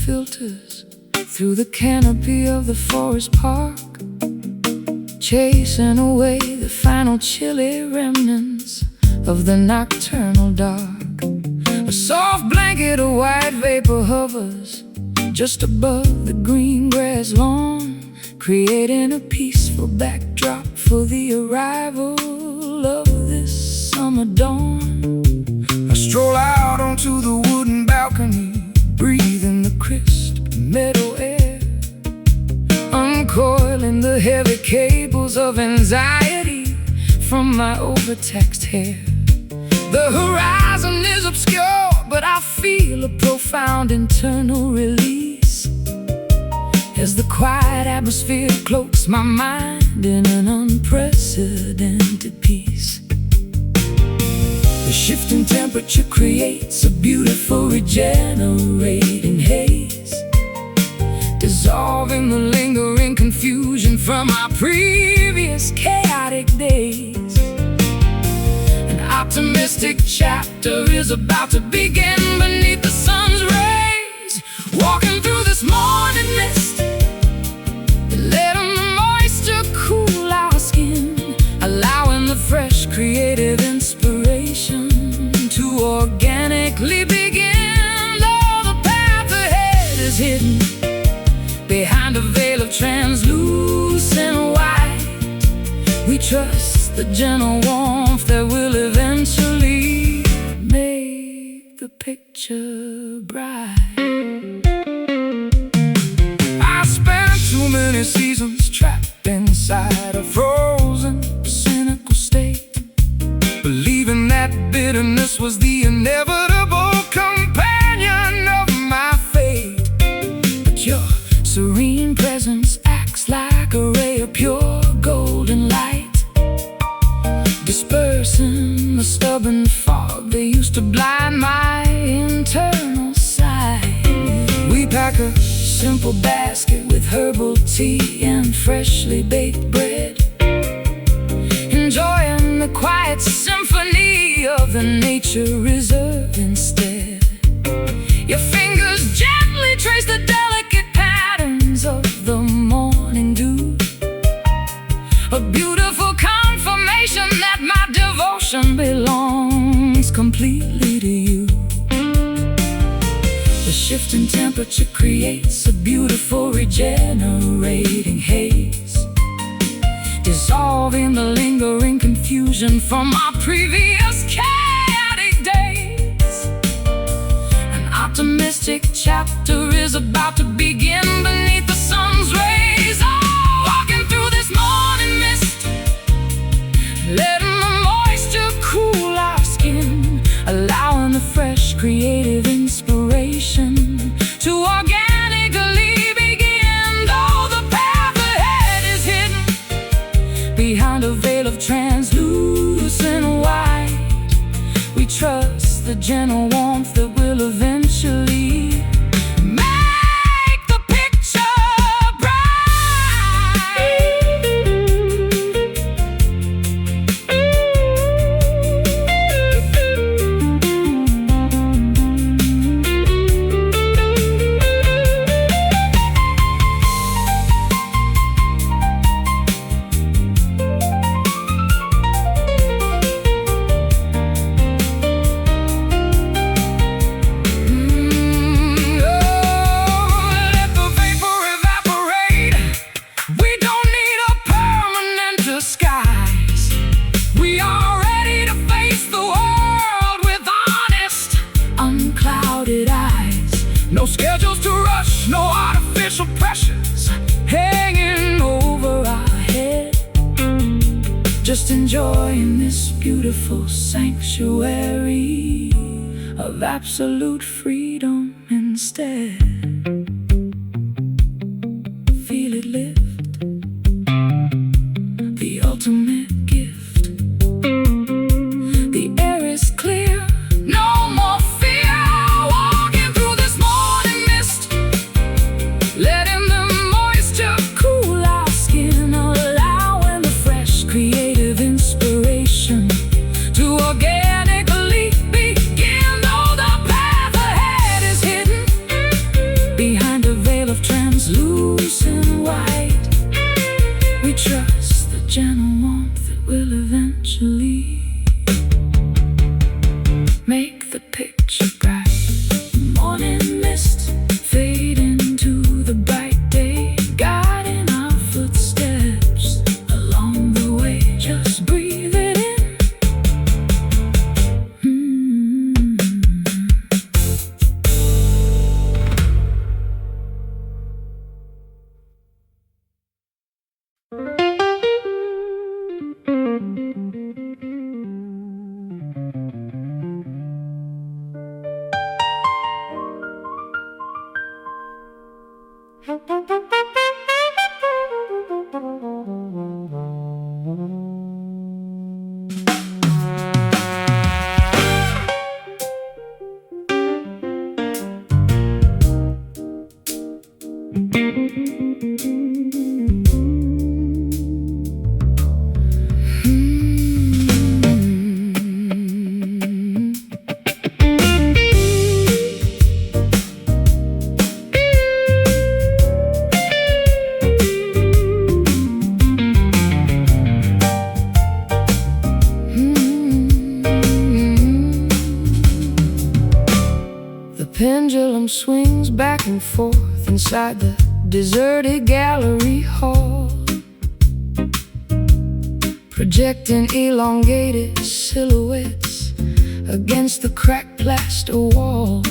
Filters through the canopy of the forest park, chasing away the final chilly remnants of the nocturnal dark. A soft blanket of white vapor hovers just above the green grass lawn, creating a peaceful backdrop for the arrival of this summer dawn. I stroll out onto the wooden balcony, breathing the crisp meadow air, uncoiling the heavy cables of anxiety from my overtaxed hair. The horizon is obscure, but I feel a profound internal release as the quiet atmosphere cloaks my mind in an unprecedented peace. The shifting temperature creates a beautiful regenerating haze, dissolving the lingering confusion from our previous chaotic days. An optimistic chapter is about to begin beneath the sun's rays, walking through this morning mist, letting the moisture cool our skin, allowing the fresh creative inspiration to organically begin. Though the path ahead is hidden behind a veil of translucent white, we trust the gentle warmth that will eventually make the picture bright. I spent too many seasons trapped inside a frozen, cynical state, believing that bitterness was the inevitable companion of my fate. But your serene presence acts like a ray of pure golden light, dispersing the stubborn fog that used to blind my internal sight. We pack a simple basket with herbal tea and freshly baked bread, enjoying the quiet symphony of the nature reserve instead. Your fingers gently trace the delicate patterns of the morning dew, a beautiful confirmation that my devotion belongs completely to you. The shifting temperature creates a beautiful regenerating haze, dissolving the lingering confusion from our previous chaotic days. An optimistic chapter is about to begin beneath the sun's rays. Oh, walking through this morning mist, letting the moisture cool our skin, allowing the fresh creative inspiration to organically begin. Though the path ahead is hidden behind a veil of translucent white, we trust the gentle warmth that will eventually make the picture just enjoying this beautiful sanctuary of absolute freedom instead. Feel it lift, the ultimate gift. The air is clear, no more fear. Walking through this morning mist, letting the moisture cool our skin, allowing the fresh creative inspiration to organically begin. Though the path ahead is hidden behind a veil of translucent white, we trust the gentle warmth that will eventually make the picture bright. Morning mist fade into the bright day, guiding our footsteps along the way. Just breathe it in. The pendulum swings back and forth inside the deserted gallery hall, projecting elongated silhouettes against the cracked plaster wall.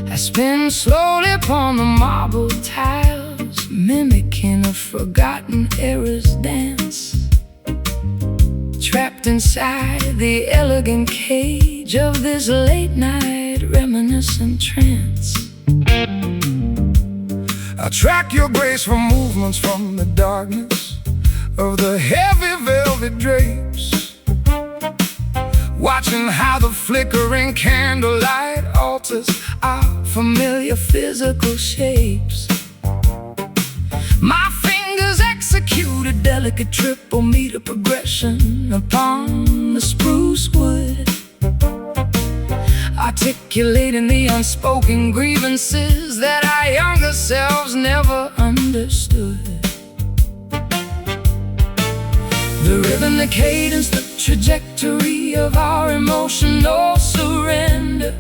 I spin slowly upon the marble tiles, mimicking a forgotten era's dance, trapped inside the elegant cage of this late-night reminiscent trance. I track your graceful movements from the darkness of the heavy velvet drapes, watching how the flickering candlelight alters our familiar physical shapes. My fingers execute a delicate triple meter progression upon the spruce wood, articulating the unspoken grievances that our younger selves never understood. The rhythm, the cadence, the trajectory of our emotional surrender,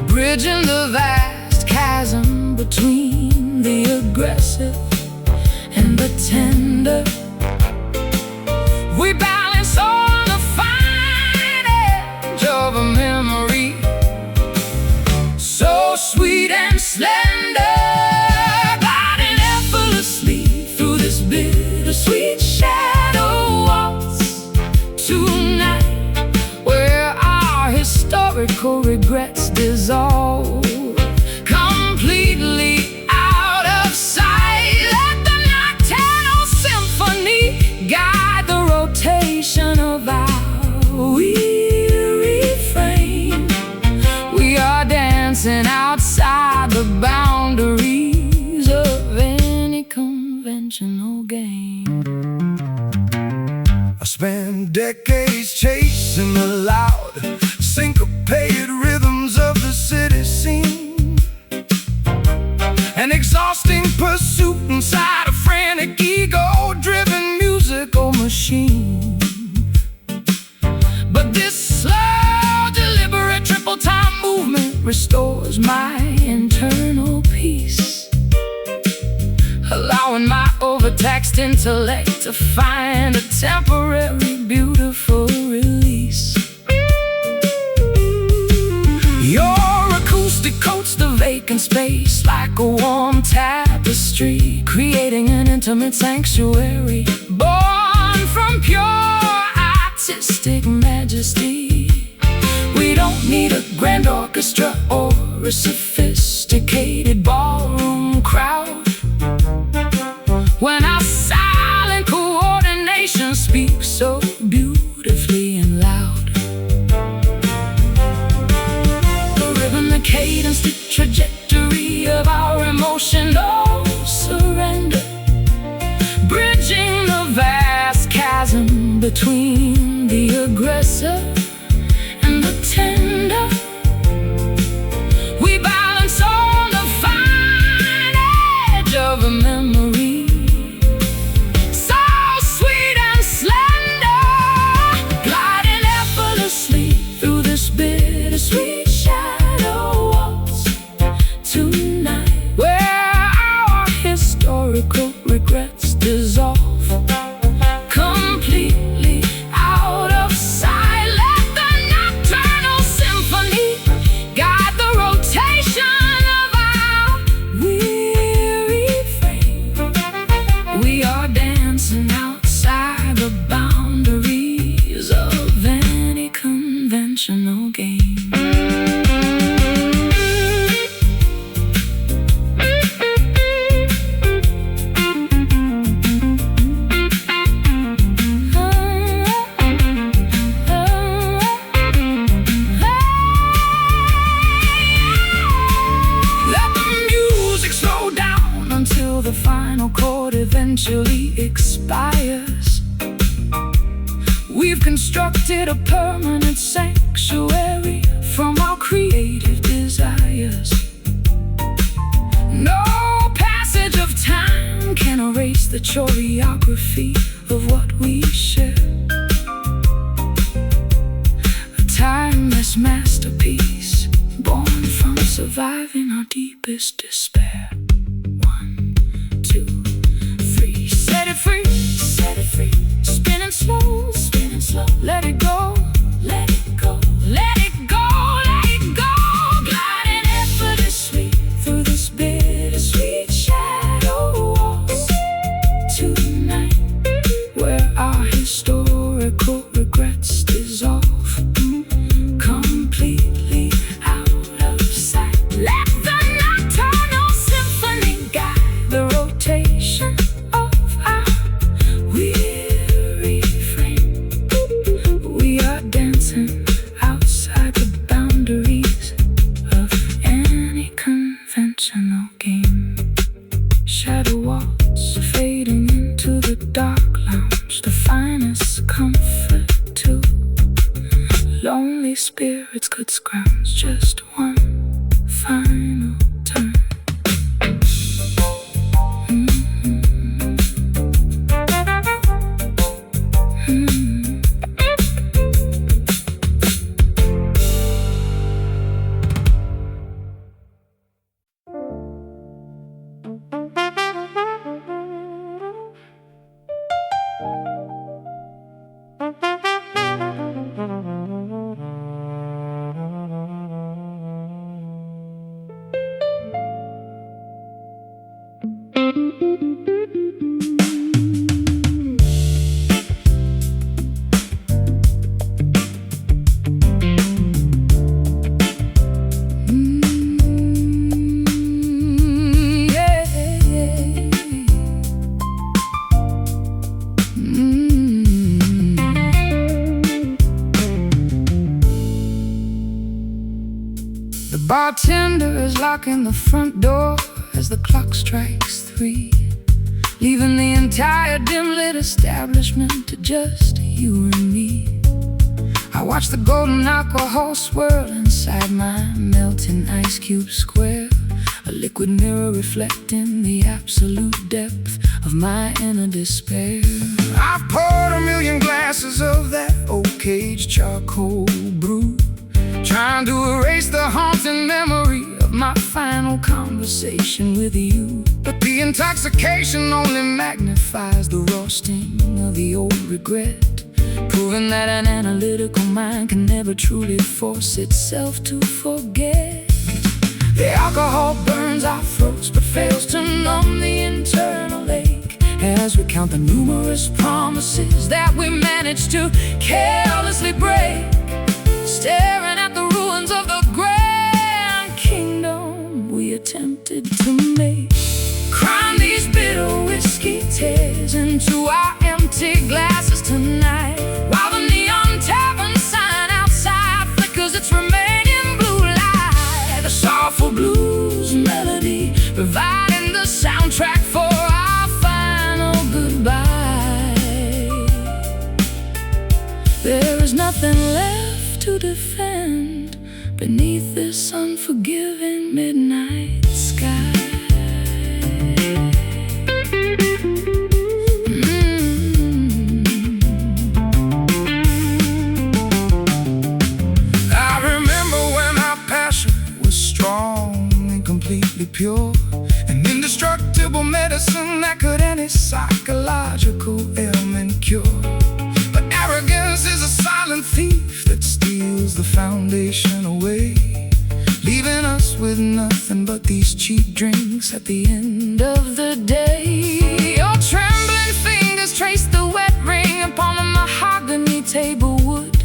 bridging the vast chasm between the aggressive and the tender. We balance on the fine edge of a memory, so sweet and slender, gliding effortlessly through this bittersweet shadow waltz tonight, where our historical regrets dissolve completely out of sight. Let the nocturnal symphony guide the rotation of our weary frame. We are dancing outside the boundaries of any conventional game. I spent decades chasing the loud, syncopated rhythms of the city scene, an exhausting pursuit inside a frantic ego-driven musical machine. But this slow, deliberate triple-time movement restores my internal peace, allowing my overtaxed intellect to find a temporary, beautiful release. Your acoustic coats the vacant space like a warm tapestry, creating an intimate sanctuary born pure artistic majesty. We don't need a grand orchestra or a sophisticated ballroom crowd. When our silent coordination speaks so beautifully and loud, the rhythm, the cadence, the trajectory of our emotional surrender, bridging the vast chasm between the aggressor and the tender. We balance on the fine edge of a memory, so sweet and slender, gliding effortlessly through this bittersweet shadow waltz tonight, where our historical regrets dissolve completely out of sight. Let the nocturnal symphony guide the rotation of our weary frame. We are dancing outside the boundaries of any conventional game. The final chord eventually expires. We've constructed a permanent sanctuary from our creative desires. No passage of time can erase the choreography of what we share. A timeless masterpiece born from surviving our deepest despair. Set it free, spinning slow, let it go, let it go, let it go, let it go, gliding effortlessly through this bittersweet shadow waltz tonight, where our historical regrets dissolve completely out of sight. Let the nocturnal symphony guide the rotation of our weary frame. We are dancing outside the boundaries of any conventional game. Shadow waltz fading into the dark lounge, the finest comfort too. Lonely spirits could scrounge just one final turn. Bartender is locking the front door as the clock strikes 3, leaving the entire dim-lit establishment to just you and me. I watch the golden alcohol swirl inside my melting ice cube square, a liquid mirror reflecting the absolute depth of my inner despair. I've poured a million glasses of that oak-aged charcoal brew, trying to erase the haunting memory of my final conversation with you. But the intoxication only magnifies the raw sting of the old regret, proving that an analytical mind can never truly force itself to forget. The alcohol burns our throats but fails to numb the internal ache, as as we count the numerous promises that we managed to carelessly break, staring at the ruins of the grand kingdom we attempted to make. Crying these bitter whiskey tears into our empty glasses tonight, while the neon tavern sign outside flickers its remaining blue light. The soulful blues melody providing the soundtrack for our final goodbye. There is nothing left to defend beneath this unforgiving midnight sky. I remember when our passion was strong and completely pure, an indestructible medicine that could any psychological ailment cure. But arrogance is a silent thief that steals the foundation away, leaving us with nothing but these cheap drinks at the end of the day. Your trembling fingers trace the wet ring upon the mahogany table wood,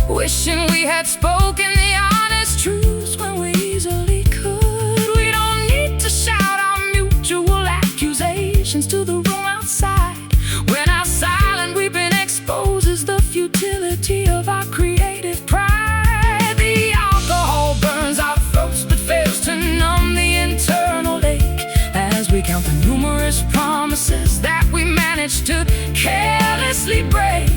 wishing we had spoken the honest truths when we easily could. We don't need to shout our mutual accusations to the room outside, when our silent weeping exposes the futility of our creative pride. The alcohol burns our throats but fails to numb the internal ache, as we count the numerous promises that we managed to carelessly break,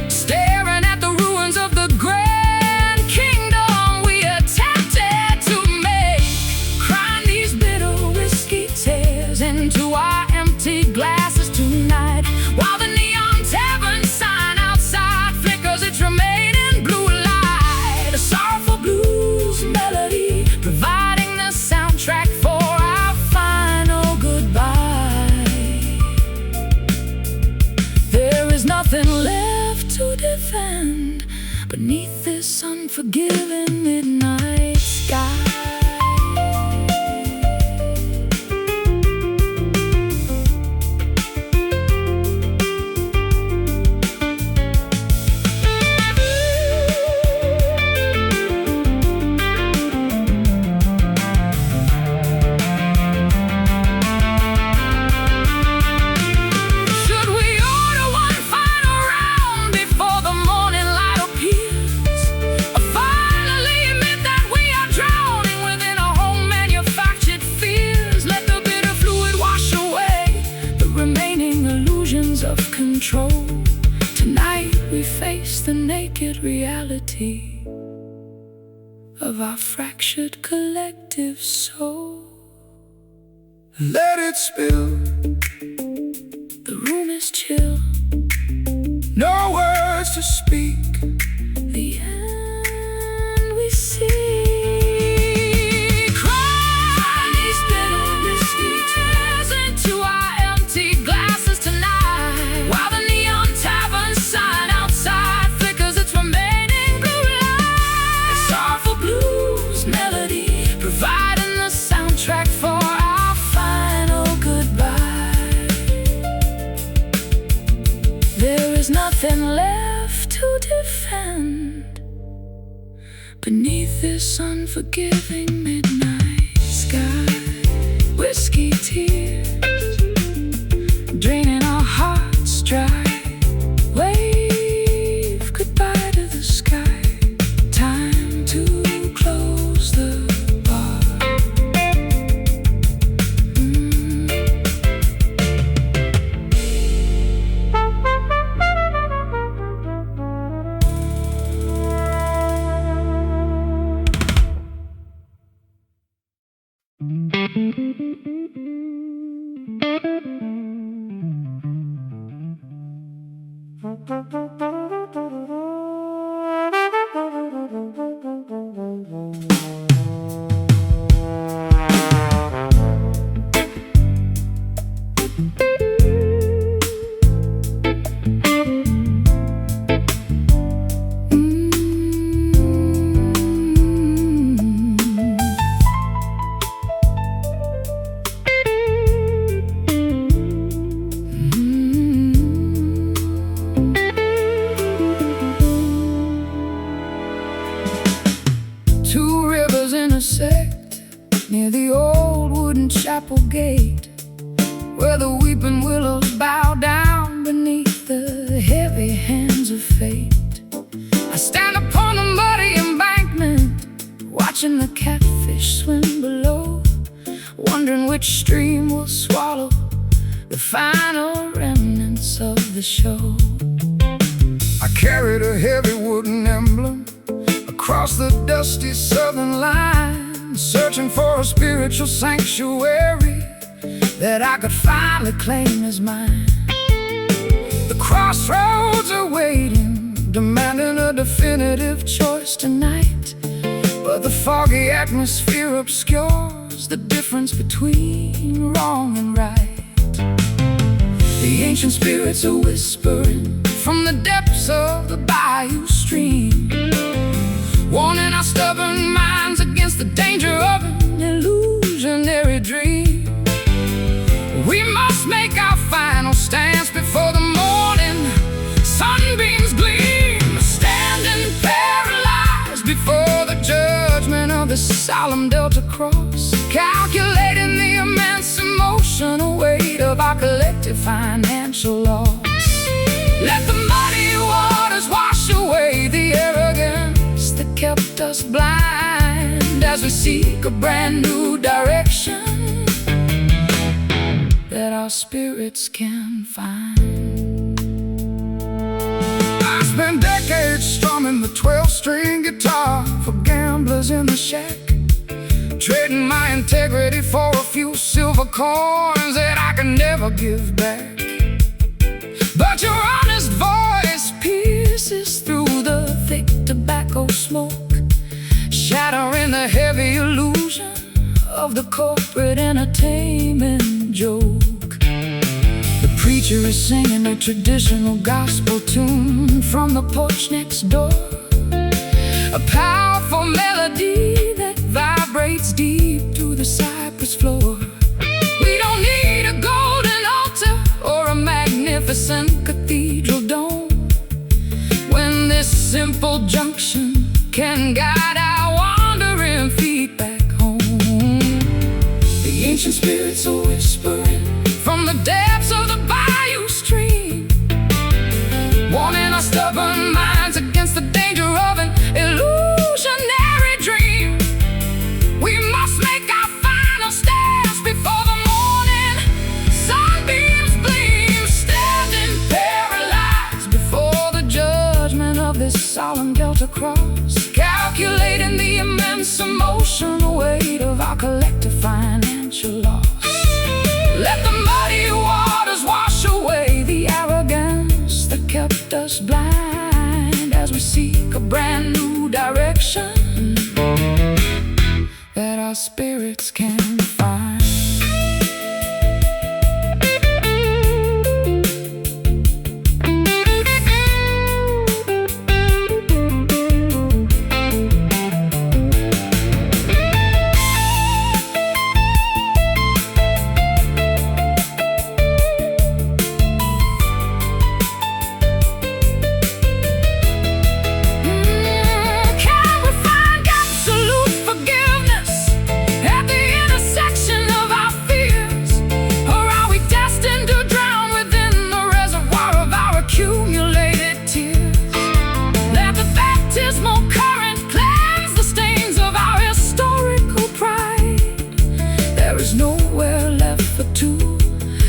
staring at the ruins of the grand kingdom we attempted to make. Crying these bitter whiskey tears into our empty glasses tonight, while the neon tavern sign outside flickers its remaining blue light. A sorrowful blues melody providing the soundtrack for our final goodbye. There is nothing left to defend beneath this unforgiving midnight sky. Should we order one final round before the morning light appears, or finally admit that we are drowning within our home manufactured fears? Let the bitter fluid wash away the remaining illusions of control. Tonight we face the naked reality of our fractured collective soul. Let it spill, The room is chill, no words to speak. the end we see. Cry these bitter whiskey tears into our empty glasses tonight, while the neon tavern sign outside flickers its remaining blue light. A sorrowful blues melody providing the soundtrack for our final goodbye. There is nothing left to defend beneath this unforgiving midnight sky. Whiskey tears draining our hearts dry. Wave goodbye to the sky. Time to close the bar. near the old wooden chapel gate, where the weeping willows bow down beneath the heavy hands of fate. I stand upon a muddy embankment, watching the catfish swim below, wondering which stream will swallow the final remnants of the show. I carried a heavy wooden emblem across the dusty southern line, searching for a spiritual sanctuary that I could finally claim as mine. The crossroads are waiting, demanding a definitive choice tonight, but the foggy atmosphere obscures the difference between wrong and right. The ancient spirits are whispering from the depths of the bayou stream, warning our stubborn minds against the danger of an illusionary dream. We must make our final stance before the morning sunbeams gleam, standing paralyzed before the judgment of the solemn Delta Cross, calculating the immense emotional weight of our collective financial loss. Let the muddy waters wash away the arrogance that kept us blind, as we seek a brand new direction that our spirits can find. I spent decades strumming the 12-string guitar for gamblers in the shack, trading my integrity for a few silver coins that I can never give back. But your honest voice pierces through the thick tobacco smoke, shattering the heavy illusion of the corporate entertainment joke. The preacher is singing a traditional gospel tune from the porch next door, a powerful melody that vibrates deep to the cypress floor. We don't need a golden altar or a magnificent cathedral dome, when this simple junction can guide our wandering feet back home. The ancient spirits are whispering from the depths of the bayou stream, warning our stubborn minds against the danger of an illusionary dream. We must make our final stance before the morning sunbeams gleam, standing paralyzed before the judgment of this solemn Delta Cross, calculating the immense emotional weight of our collective financial loss. Let the muddy waters wash away the arrogance that kept us blind, as we seek a brand new direction that our spirits can find.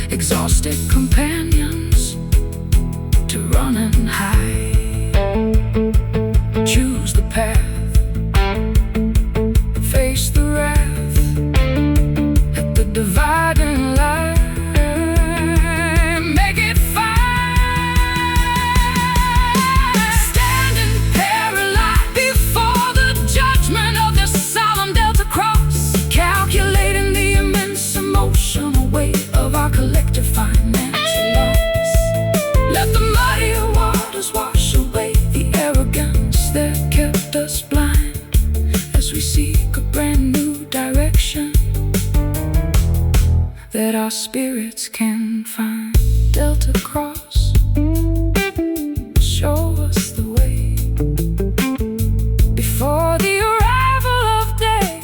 Exhausted companions to run and hide. Choose the path, face the wrath at the dividing line. Make it fine. Standing paralyzed before the judgment of this solemn Delta Cross, calculating the immense emotional weight of our collective financial loss. Let the muddy waters wash away the arrogance that kept us blind, as we seek a brand new direction that our spirits can find. Delta Cross, show us the way before the arrival of day.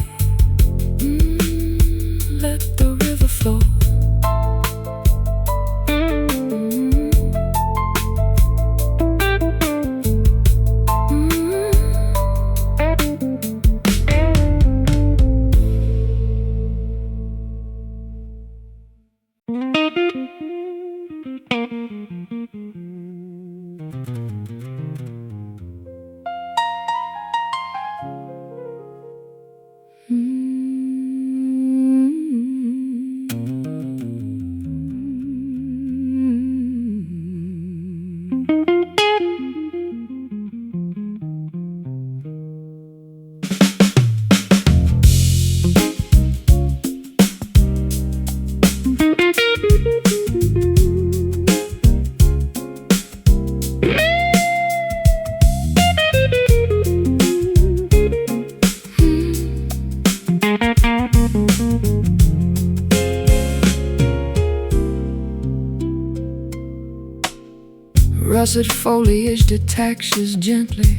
Russet foliage detaches gently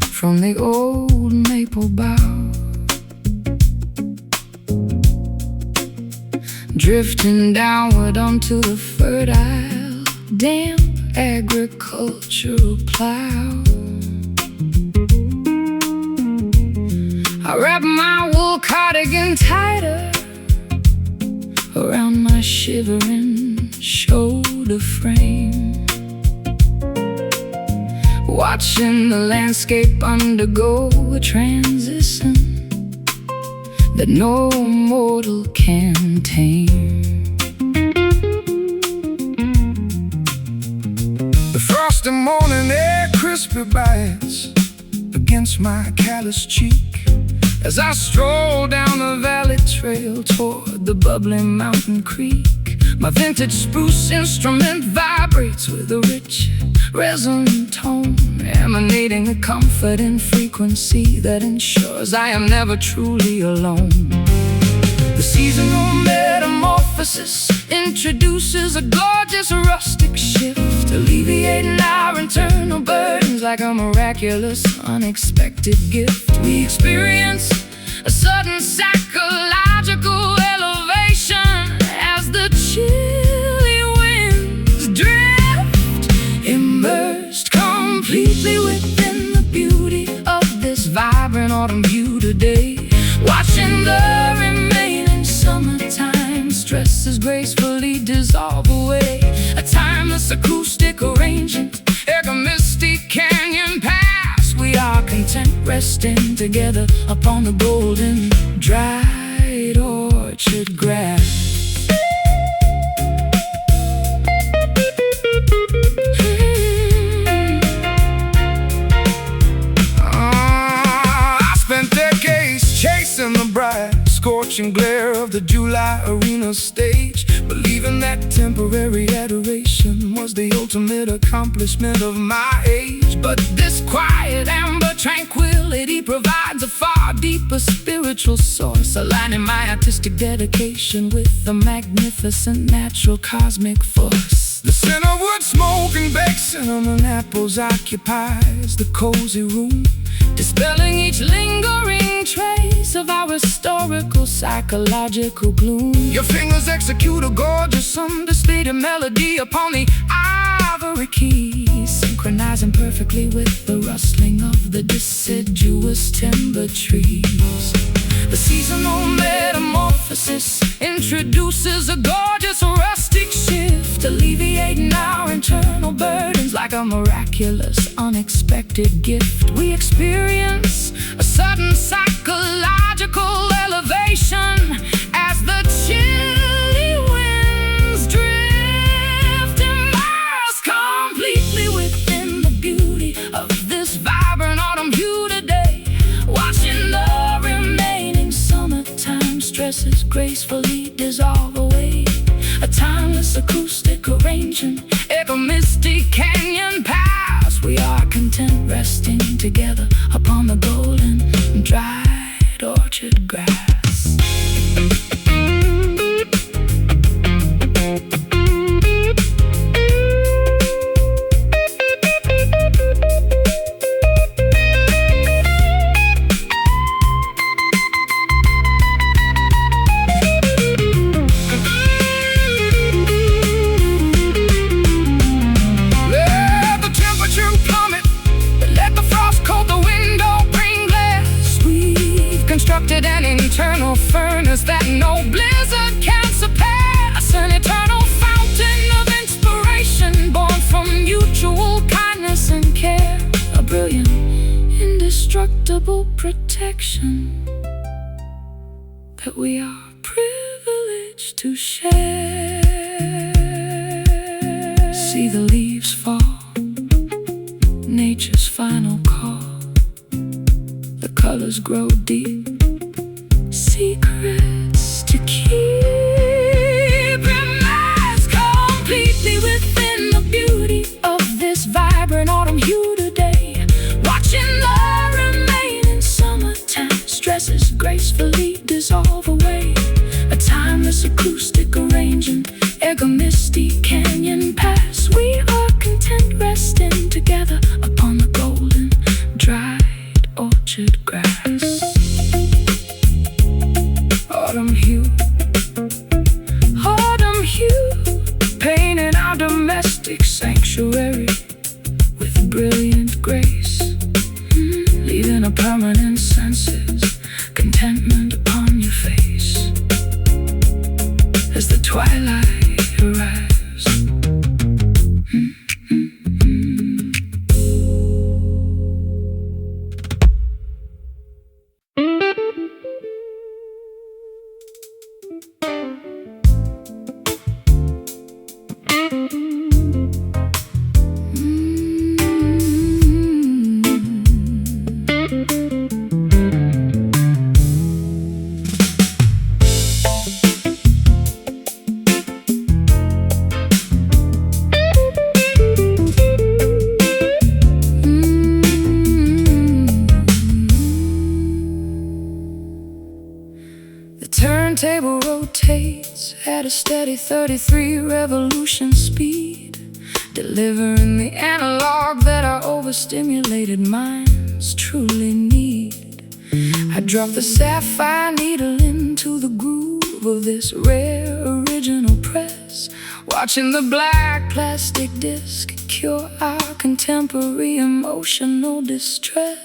from the old maple bough, drifting downward onto the fertile, damp agricultural plow. I wrap my wool cardigan tighter around my shivering shoulder frame, watching the landscape undergo a transition that no mortal can tame. The frosty morning air crisply bites against my calloused cheek as I stroll down the valley trail toward the bubbling mountain creek. My vintage spruce instrument vibrates with a rich, resonant tone, emanating a comfort and frequency that ensures I am never truly alone. The seasonal metamorphosis introduces a gorgeous rustic shift, alleviating our internal burdens like a miraculous, unexpected gift. We experience a sudden psychological elevation as the chilly winds drift, immersed completely within the beauty of this vibrant autumn view today. Watching the remaining summertime stresses gracefully dissolve away. A timeless acoustic arrangement, misty canyon pass. We are content resting together upon the golden, dried orchard grass. I spent decades chasing the bright, scorching glare of the July arena stage, believing that temporary adoration was the ultimate accomplishment of my age. But this quiet amber tranquility provides a far deeper spiritual source, aligning my artistic dedication with the magnificent natural cosmic force. The centerwood smoke and baked cinnamon apples occupies the cozy room, dispelling each lingering trace of our historical psychological gloom. Your fingers execute a gorgeous understated melody upon the ivory keys, synchronizing perfectly with the rustling of the deciduous timber trees. The seasonal metamorphosis introduces a gorgeous rustic shift, alleviating our internal burdens like a miraculous, unexpected gift. We experience a sudden psychological elevation as the chilly winds drift, immersed completely within the beauty of this vibrant autumn view today. Watching the remaining summertime stresses gracefully dissolve away. A timeless acoustic arrangement, echo misty canyon pass. We are content resting together upon the golden, dried orchard grass. Constructed an internal furnace that no blizzard can surpass, an eternal fountain of inspiration born from mutual kindness and care, a brilliant, indestructible protection that we are privileged to share. See the leaves fall, nature's final call. The colors grow deep, secrets to keep, immersed completely within the beauty of this vibrant autumn hue today. Watching the remaining summertime stresses gracefully dissolve away. A timeless acoustic arrangement, echo misty canyon pass. We are content resting Autumn hue, autumn hue, painting our domestic sanctuary with brilliant grace, leaving a permanent senses, contentment upon your face as the twilight arrives. Turntable rotates at a steady 33 revolution speed, delivering the analog that our overstimulated minds truly need. I drop the sapphire needle into the groove of this rare original press, watching the black plastic disc cure our contemporary emotional distress.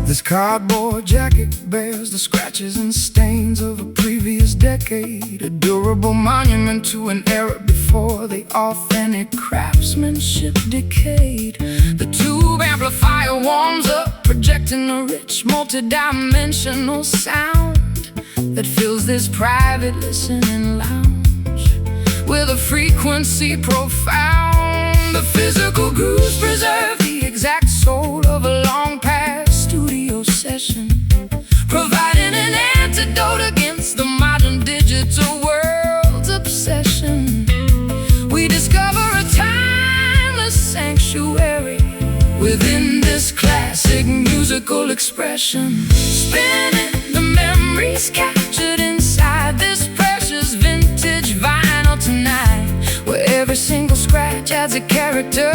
This cardboard jacket bears the scratches and stains of a previous decade, a durable monument to an era before the authentic craftsmanship decayed. The tube amplifier warms up, projecting a rich multi-dimensional sound that fills this private listening lounge with a frequency profound. The physical grooves preserve the exact soul of a long past studio session, providing an antidote against the modern digital world's obsession. We discover a timeless sanctuary within this classic musical expression, spinning the memories captured inside this precious vintage vinyl tonight, where every single scratch adds a character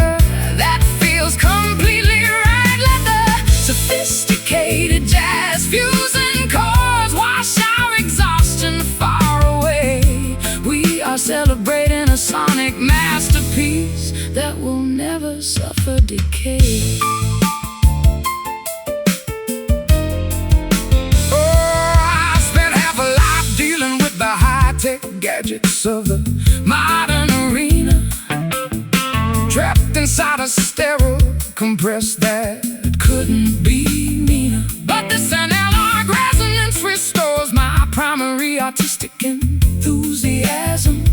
that feels completely right. Let the sophisticated jazz fusion chords wash our exhaustion far away. We are celebrating a sonic masterpiece that will never suffer decay. High-tech gadgets of the modern arena, trapped inside a sterile compress that couldn't be meaner. But this analog resonance restores my primary artistic enthusiasm,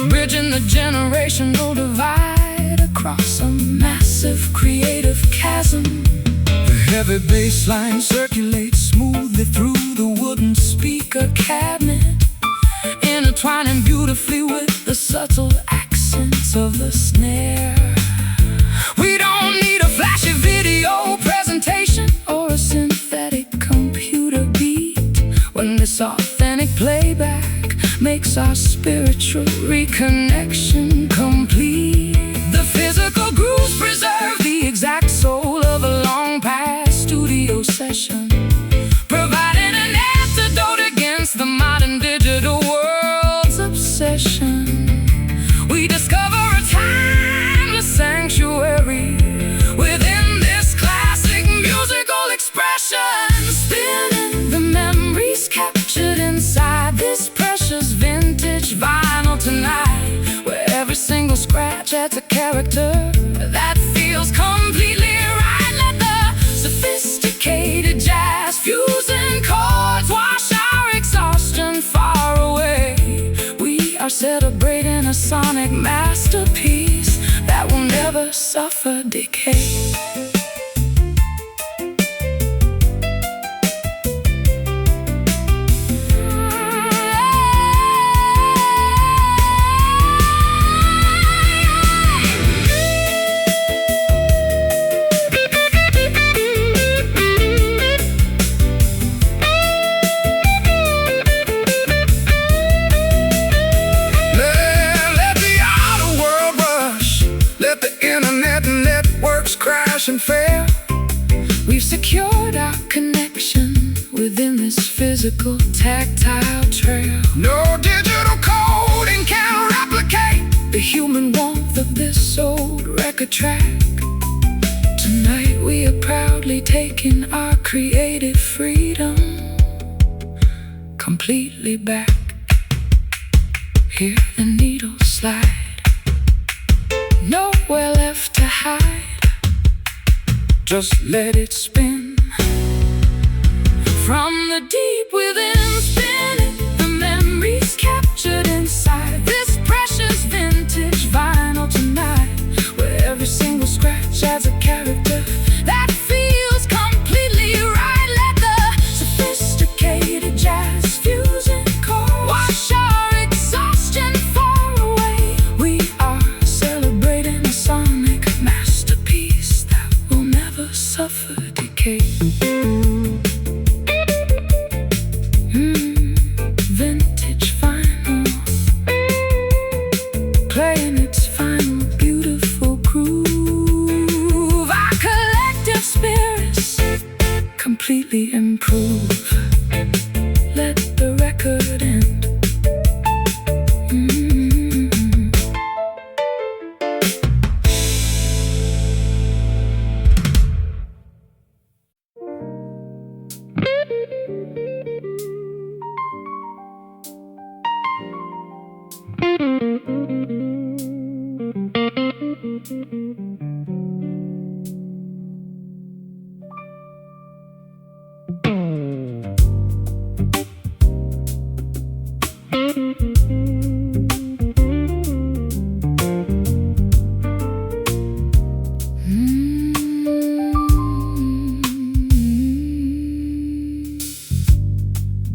bridging the generational divide across a massive creative chasm. The heavy bass line circulates smoothly through the wooden speaker cabinet, intertwining beautifully with the subtle accents of the snare. We don't need a flashy video presentation or a synthetic computer beat when this authentic playback makes our spiritual reconnection complete. The physical grooves preserve the exact soul of a long past studio session, providing an antidote against the modern digital world's obsession. We discover a timeless sanctuary within this classic musical expression, spinning the memories captured inside this precious vintage vinyl tonight, where every single scratch adds a character that feels completely right. Let the sophisticated jazz fusion chords wash our exhaustion far away. We are celebrating a sonic masterpiece that will never suffer decay. Crash and fail. We've secured our our connection within this physical, tactile trail. No digital coding can replicate the human warmth of this old record track. Tonight we are proudly taking our creative freedom completely back. Hear the needle slide, nowhere left to hide. Just let it spin from the deep within, spinning the memories captured inside this precious vintage vinyl tonight, where every single scratch adds a character that feels completely right. Let the sophisticated jazz fusion chords wash our exhaustion far away. We are celebrating a sonic masterpiece that will never suffer decay. Vintage vinyl, playing its final beautiful groove. Our collective spirits completely improve. Let the record end.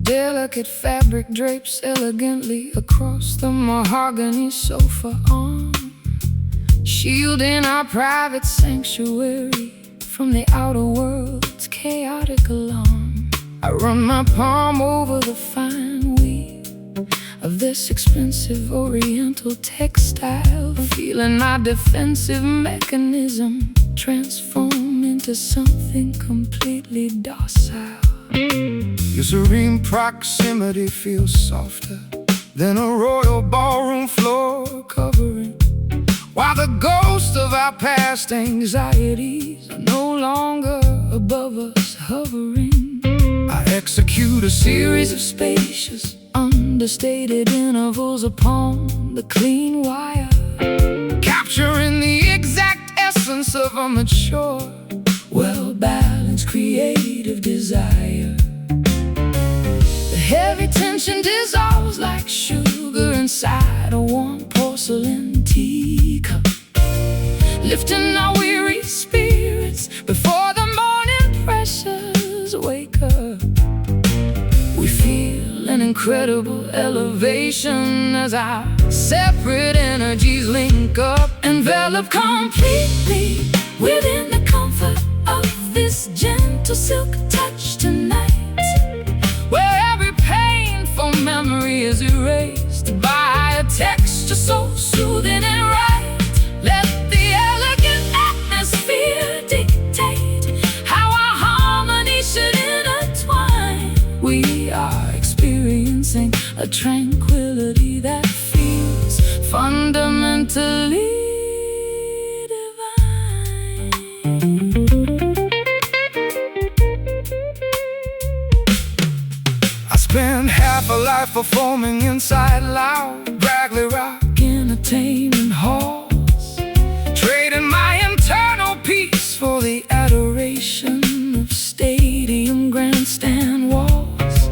Delicate fabric drapes elegantly across the mahogany sofa arm, shielding our private sanctuary from the outer world's chaotic alarm. I run my palm over the fine weave of this expensive oriental textile, feeling my defensive mechanism transform into something completely docile. Your serene proximity feels softer than a royal ballroom floor covering, while the ghosts of our past anxieties are no longer above us hovering. I execute a series of spacious, understated intervals upon the clean wire, capturing the exact essence of a mature, well-balanced creative desire. The heavy tension dissolves like sugar inside a warm porcelain teacup, lifting our weary spirits before the morning pressures wake up. We feel an incredible elevation as our separate energies link up, enveloped completely within the comfort of this gentle silk touch tonight, where every painful memory is erased by a texture so soothing and right. Let the elegant atmosphere dictate how our harmony should intertwine. We are experiencing a tranquility that feels fundamentally spend half a life performing inside loud, braggly rock entertainment halls, trading my internal peace for the adoration of stadium grandstand walls.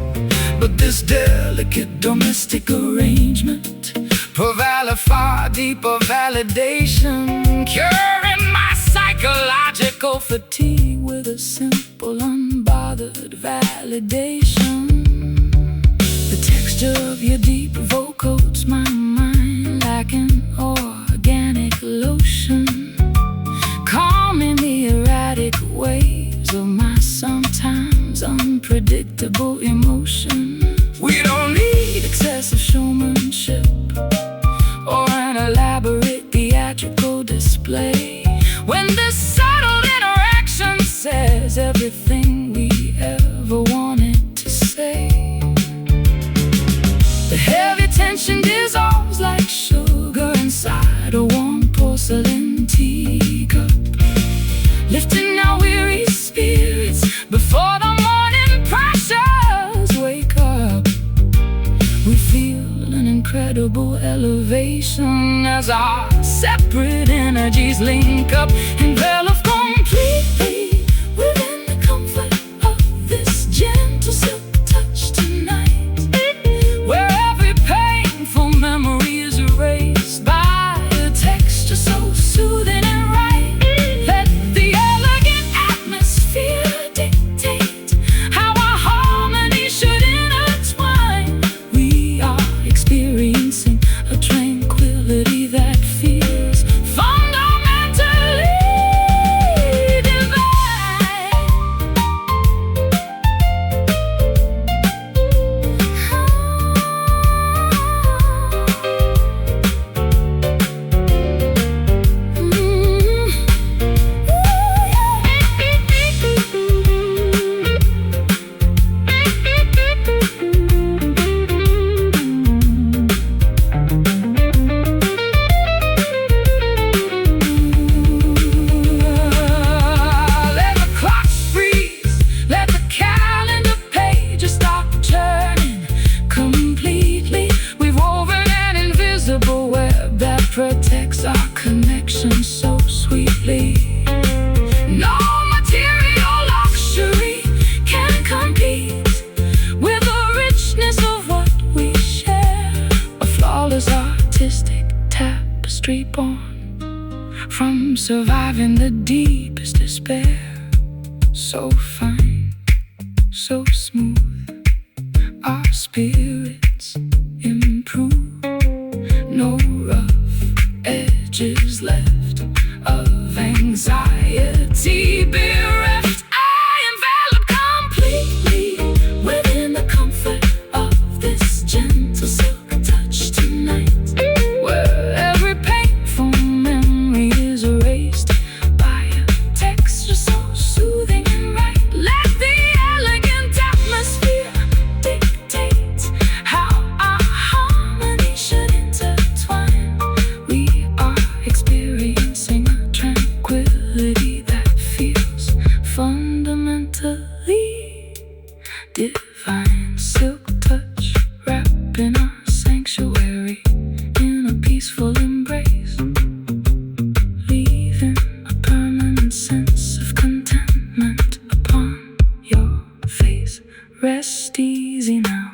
But this delicate domestic arrangement provides far deeper validation, curing my psychological fatigue with a simple, unbothered validation. The texture of your deep vocal coats my mind like an organic lotion, calming the erratic waves of my sometimes unpredictable emotion. We don't need excessive showmanship or an elaborate theatrical display when this subtle interaction says everything we unavoidable elevation as our separate energies link up, enveloped completely within the comfort of this gentle silk touch tonight, where every painful memory is erased by a texture so soothing and right. Let the elegant atmosphere dictate how our harmony should intertwine. We are experiencing a tranquility that feels fundamentally protects our connection so sweetly. No material luxury can compete with the richness of what we share. A flawless artistic tapestry born from surviving the deepest despair. So fine, so smooth, our spirits improve. No rough edges left of anxiety bereft. I envelop completely within the comfort of this gentle silk touch tonight, where every painful memory is erased by a texture so soothing and right. Let the elegant atmosphere dictate how our harmony should intertwine. We are experiencing a tranquility that feels fundamentally divine. Silk touch wrapping our sanctuary in a peaceful embrace, leaving a permanent sense of contentment upon your face. Rest easy now.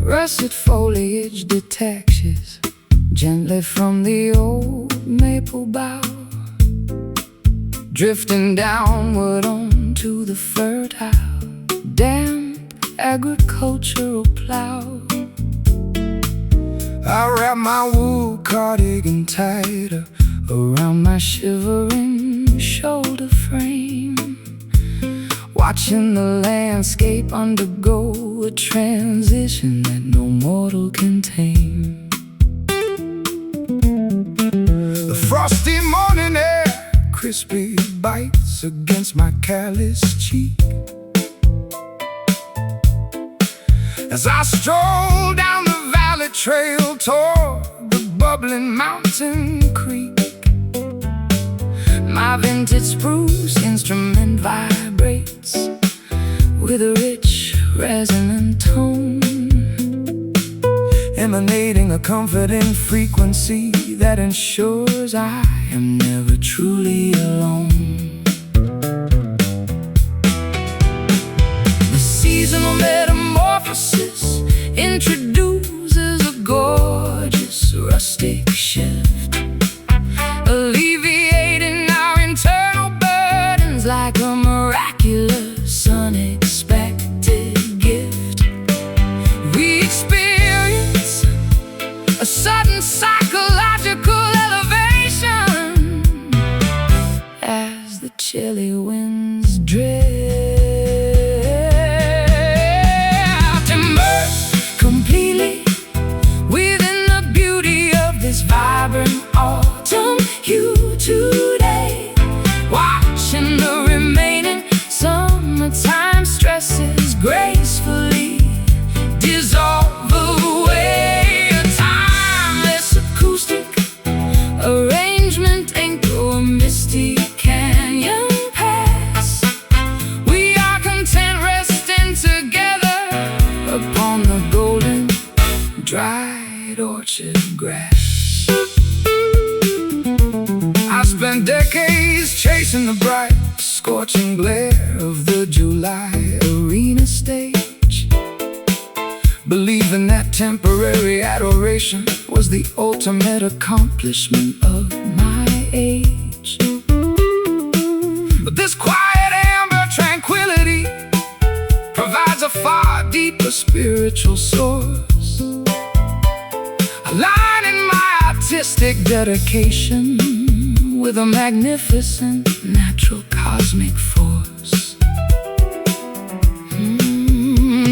Russet foliage detaches gently from the old maple bough, drifting downward onto the fertile, damp agricultural plow. I wrap my wool cardigan tighter around my shivering shoulder frame, watching the landscape undergo a transition that no mortal can tame. The frosty morning air crisply bites against my calloused cheek as I stroll down the valley trail toward the bubbling mountain creek. My vintage spruce instrument vibrates with a rich resonant tone, emanating a comforting frequency that ensures I am never truly alone. The season chilly winds drift. Immersed completely within the beauty of this vibrant autumn hue today, watching the remaining summertime stresses gracefully dissolve away. A timeless acoustic arrangement anchor a misty canyon pass. We are content resting together upon the golden dried orchard grass. I spent decades chasing the bright, scorching glare of the July arena stage, believing that temporary adoration was the ultimate accomplishment of my age. But this quiet amber tranquility provides a far deeper spiritual source, aligning my artistic dedication with a magnificent natural cosmic force.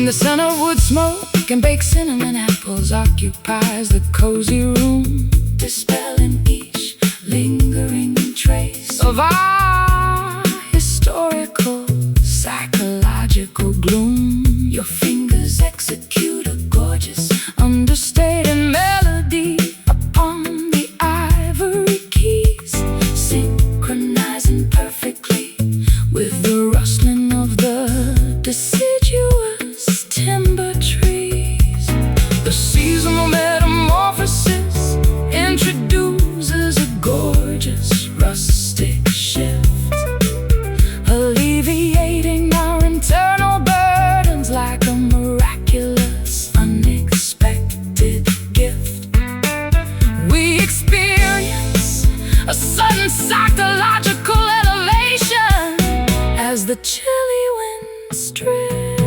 The scent of wood smoke and baked cinnamon apples occupies the cozy room, dispelling each lingering trace of our historical, psychological gloom. Your fingers execute a gorgeous, understated melody upon the ivory keys, synchronizing perfectly with the rustling of the deciduous timber trees. The seasonal metamorphosis introduces a gorgeous rustic shift, alleviating our internal burdens like a miraculous, unexpected gift. We experience a sudden psychological elevation as the chilly winds drift,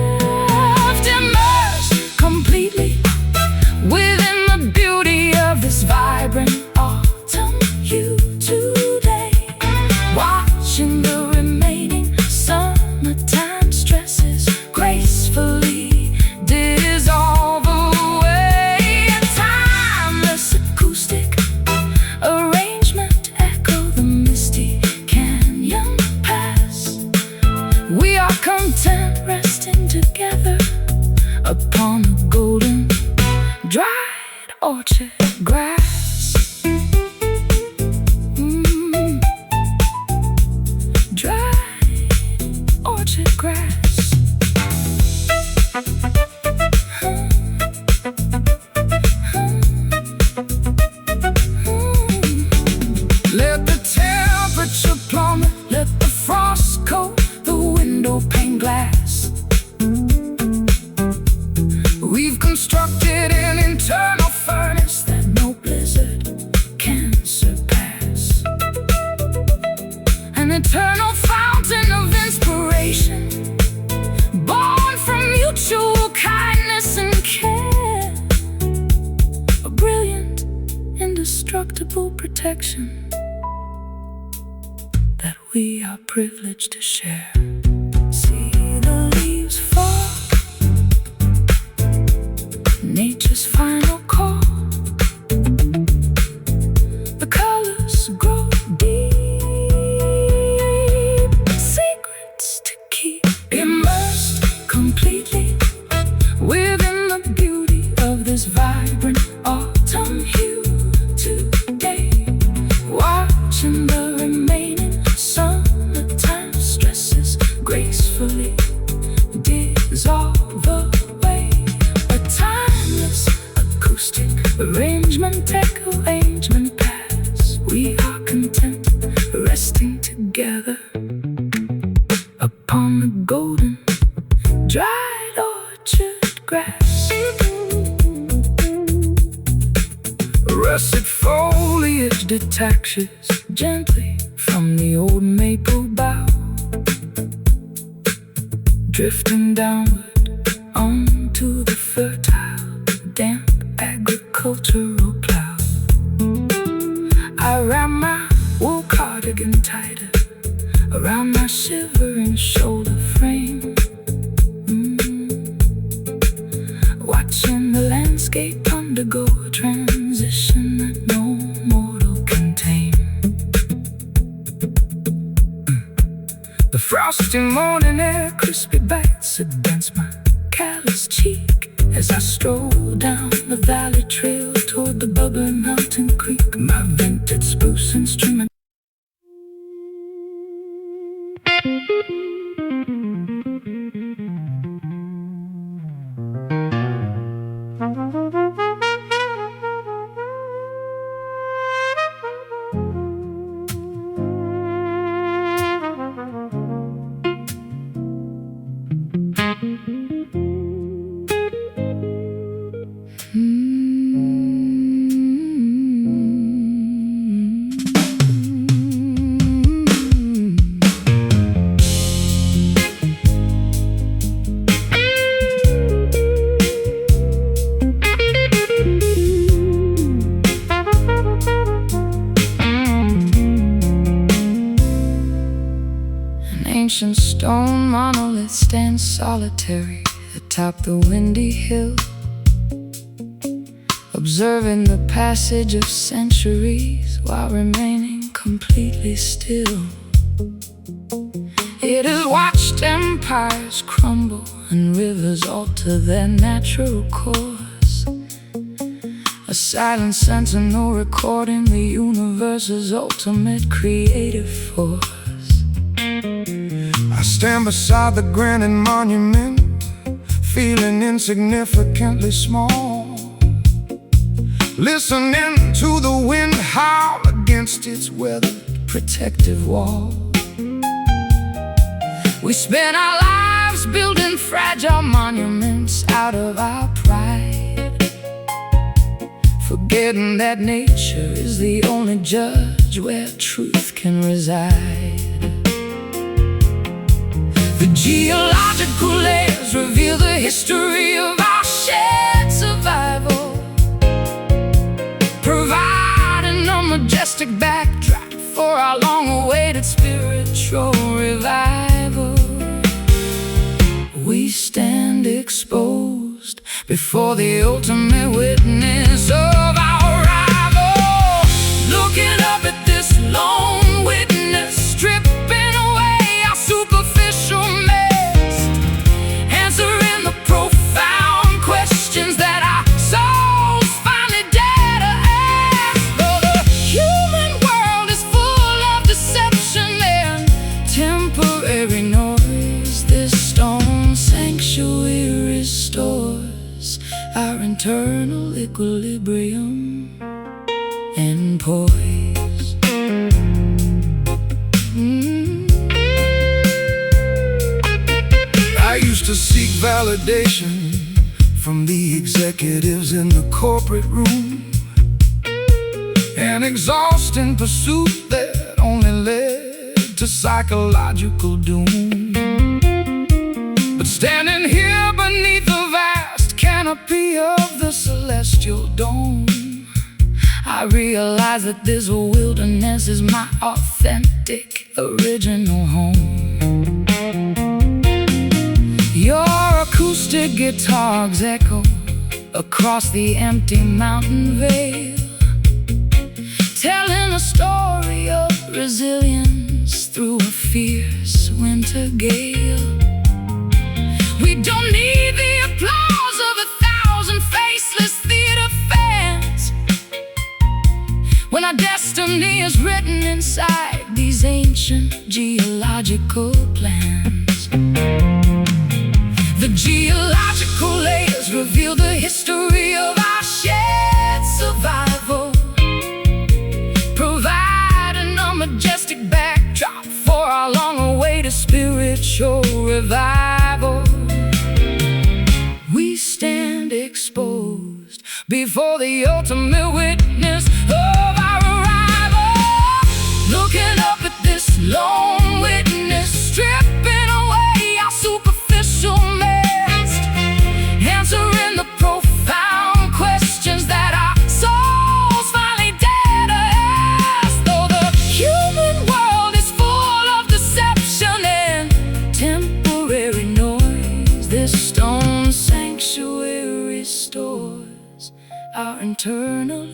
immersed completely within the beauty of this vibrant autumn hue today, watching the remaining summertime stresses gracefully dissolve away. A timeless acoustic arrangement echo the misty canyon pass. We are content resting together upon the golden dried orchard grass. Dried orchard grass. Let the temperature plummet, let the frost coat the window pane glass. We've constructed an internal furnace that no blizzard can surpass, an eternal fountain of inspiration, born from mutual kindness and care, a brilliant, indestructible protection that we are privileged to share. See the leaves fall, nature's final call. The colors grow deep, secrets to keep, immersed completely within the beauty of this vibrant autumn hue today, watching the remaining summertime stresses gracefully dissolve away. A timeless acoustic arrangement echo arrangement pass. We are content resting together upon the golden dried orchard grass. Russet foliage detaches gently from the old maple bough, drifting downward onto the fertile, damp agricultural plow. I ran my wool cardigan tighter, around my shivering shoulder frame. Watching the landscape undergo a transition that no mortal can tame. The frosty morning air crispy bites against my callous cheek as I stroll down the valley trail toward the bubbling mountain creek. My vintage spruce instrument. Ancient stone monolith stands solitary atop the windy hill, observing the passage of centuries while remaining completely still. It has watched empires crumble and rivers alter their natural course, a silent sentinel recording the universe's ultimate creative force. I stand beside the granite monument, feeling insignificantly small, listening to the wind howl against its weathered protective wall. We spend our lives building fragile monuments out of our pride, forgetting that nature is the only judge where truth can reside. The geological layers reveal the history of our shared survival, providing a majestic backdrop for our long-awaited spiritual revival. We stand exposed before the ultimate witness of our arrival, looking up at this lone witness, stripping away our superficial mess, answering the profound questions that our souls finally dare to ask. Though the human world is full of deception and temporary noise, this stone sanctuary restores our internal equilibrium and poise. I used to seek validation from the executives in the corporate room, an exhausting pursuit that only led to psychological doom. But standing here beneath the vast canopy of the celestial dome, I realize that this wilderness is my authentic, original home. Your acoustic guitars echo across the empty mountain vale, telling a story of resilience through a fierce winter gale. We don't need the applause of 1,000 faceless theater fans when our destiny is written inside these ancient geological plans. The geological layers reveal the history of our shared survival, providing a majestic backdrop for our long-awaited spiritual revival. We stand exposed before the ultimate witness of our arrival, looking up at this lone witness, stripping away our superficial mask, answering the profound questions that our souls finally dare to ask. Though the human world is full of deception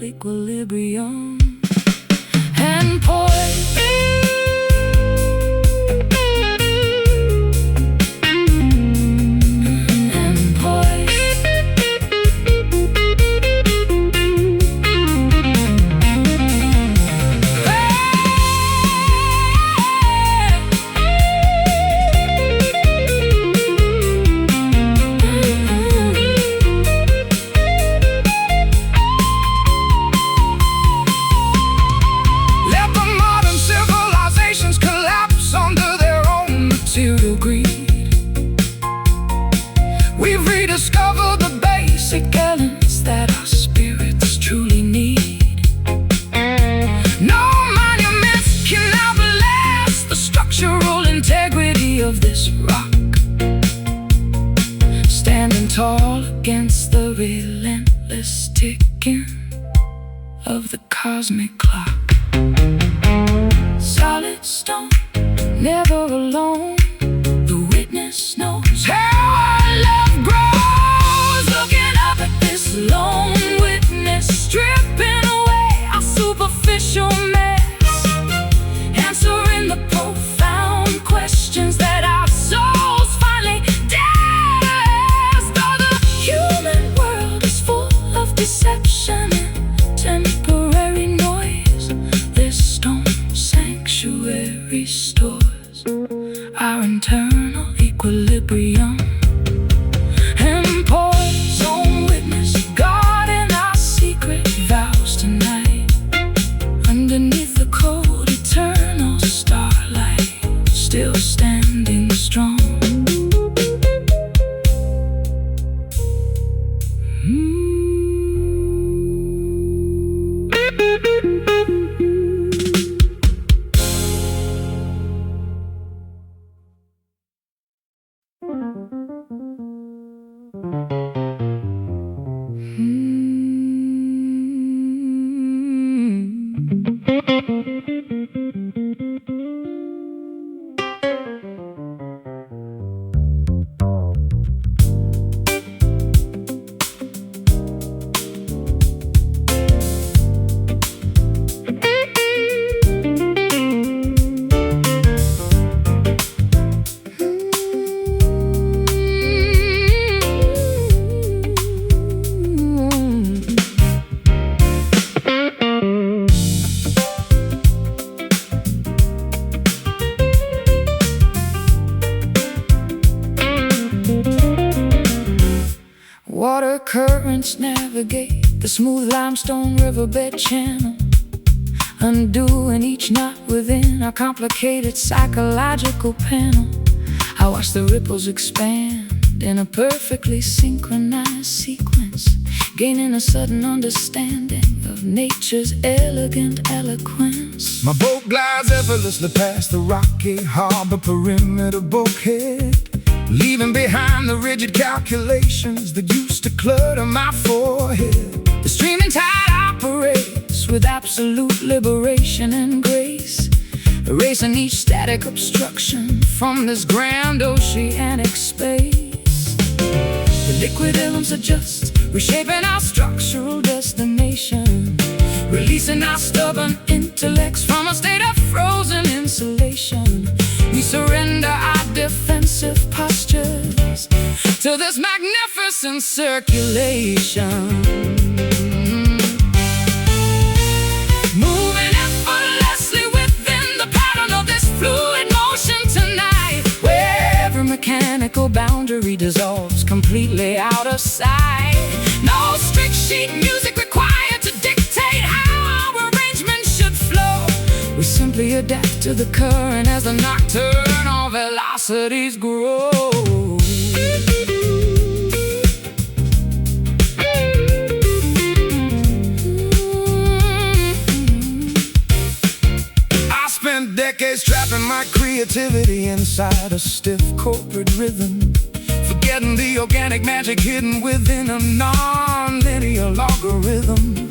equilibrium and poise. We've rediscovered the basic elements that our spirits truly need. No monuments can outlast the structural integrity of this rock, standing tall against the relentless ticking of the cosmic clock. Solid stone, never alone. The witness knows how our love grows. Looking up at this lone witness, stripping away our superficial mess, answering the profound questions that our souls finally dare ask. Though the human world is full of deception and temporary noise, this stone sanctuary restores our internal equilibrium and poise. Own witness, God in our secret vows tonight. Underneath the cold eternal starlight, still standing strong. Water currents navigate the smooth limestone riverbed channel, undoing each knot within our complicated psychological panel. I watch the ripples expand in a perfectly synchronized sequence, gaining a sudden understanding of nature's elegant eloquence. My boat glides effortlessly past the rocky harbor perimeter bulkhead, leaving behind the rigid calculations that used to clutter my forehead. The streaming tide operates with absolute liberation and grace, erasing each static obstruction from this grand oceanic space. The liquid elements adjust, reshaping our structural destination, releasing our stubborn intellects from a state of frozen insulation. We surrender our defensive postures to this magnificent circulation, moving effortlessly within the pattern of this fluid motion tonight, where every mechanical boundary dissolves completely out of sight. No strict sheet music required to dictate how our arrangement should flow. We simply adapt to the current as the nocturnal velocities grow. I spent decades trapping my creativity inside a stiff corporate rhythm, forgetting the organic magic hidden within a non-linear logarithm.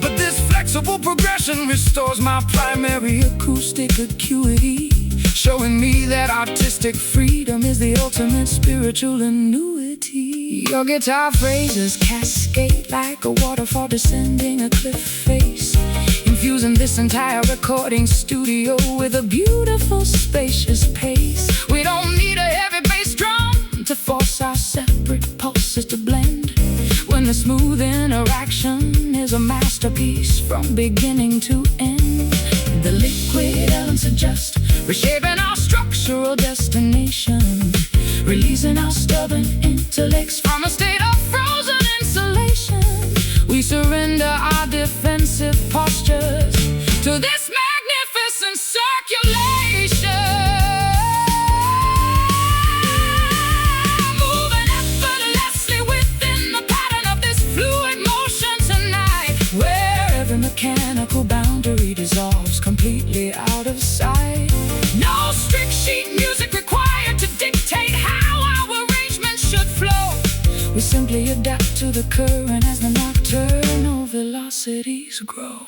But this flexible progression restores my primary acoustic acuity, showing me that artistic freedom is the ultimate spiritual annuity. Your guitar phrases cascade like a waterfall descending a cliff face, infusing this entire recording studio with a beautiful, spacious pace. We don't need a heavy bass drum to force our separate pulses to blend, when the smooth interaction is a masterpiece from beginning to end. The liquid elements adjust, reshaping our structural destination, releasing our stubborn intellects from a state of frozen insulation. We surrender our defensive postures to this magnificent circulation, moving effortlessly within the pattern of this fluid motion tonight, where every mechanical boundary dissolves completely out of sight. No strict sheet music required to dictate how our arrangement should flow. We simply adapt to the current as the nocturnal velocities grow.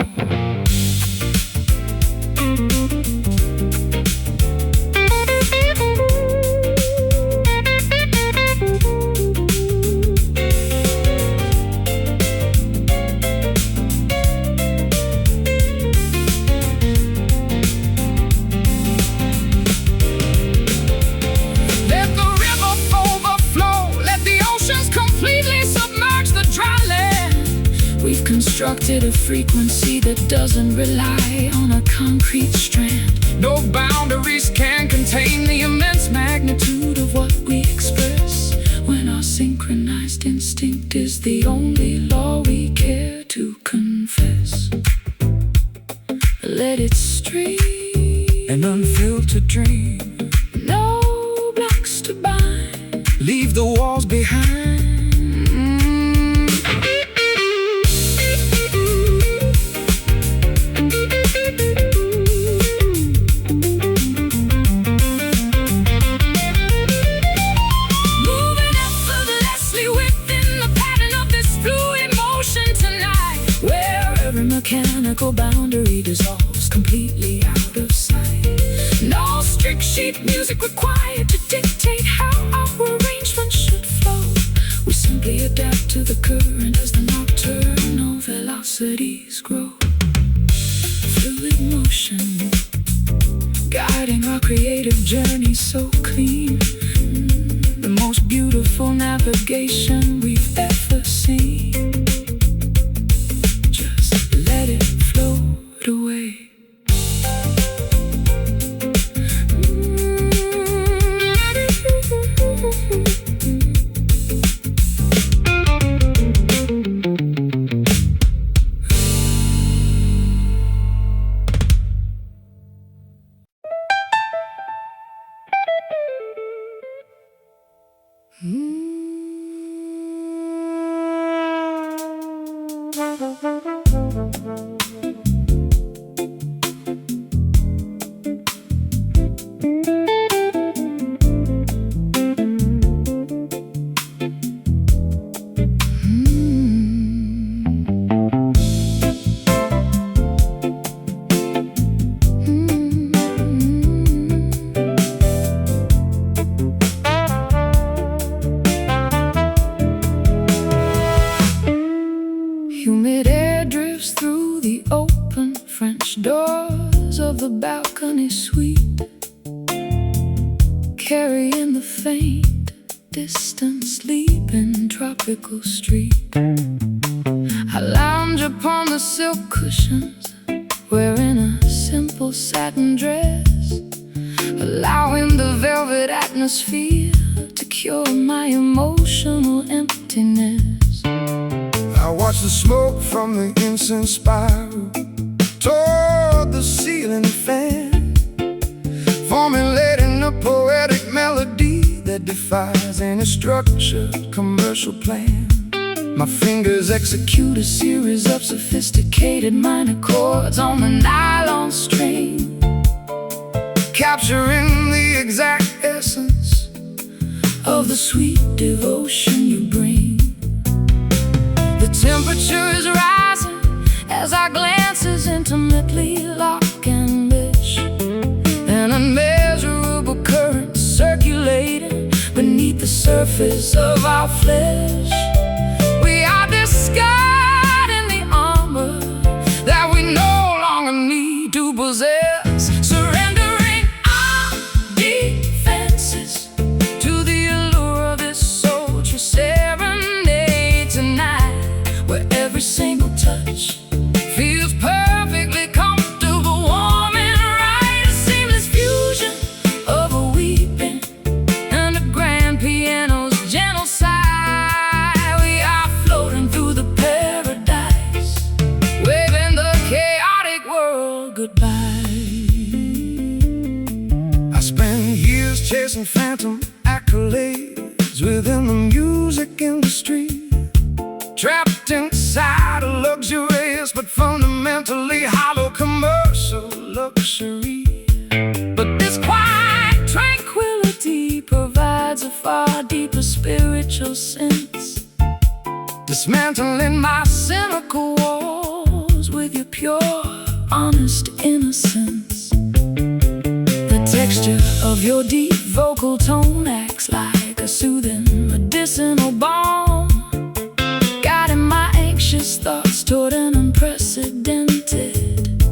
Constructed a frequency that doesn't rely on a concrete strand. No boundaries can contain the immense magnitude of what we express, when our synchronized instinct is the only law we care to confess. Let it stream, an unfiltered dream. No blocks to bind, leave the walls behind. Mechanical boundary dissolves completely out of sight. No strict sheet music required to dictate how our arrangement should flow. We simply adapt to the current as the nocturnal velocities grow. Fluid motion, guiding our creative journey so clean. The most beautiful navigation we've ever seen. Let it float away. Humid air drifts through the open French doors of the balcony suite, carrying the faint, distant sleep in tropical street. I lounge upon the silk cushions, wearing a simple satin dress, allowing the velvet atmosphere to cure my emotional emptiness. I watch the smoke from the incense spiral toward the ceiling fan, formulating a poetic melody that defies any structured commercial plan. My fingers execute a series of sophisticated minor chords on the nylon string, capturing the exact essence of the sweet devotion you bring. The temperature is rising as our glances intimately lock and mesh, an unmeasurable current circulating beneath the surface surface of our flesh. We are discarding the armor that we no longer need to possess, surrendering our defenses to the allure of this sultry serenade tonight, where every single touch feels perfectly comfortable, warm and right. A seamless fusion of a weeping and a grand piano's gentle sigh. We are floating through the paradise, waving the chaotic world goodbye. I spent years chasing phantom accolades within the music industry, trapped inside a luxurious but fundamentally hollow commercial luxury. But this quiet tranquility provides a far deeper spiritual sense, Dismantling my cynical walls with your pure, honest innocence. The texture of your deep vocal tone acts like a soothing medicinal balm, guiding my anxious thoughts toward an unprecedented,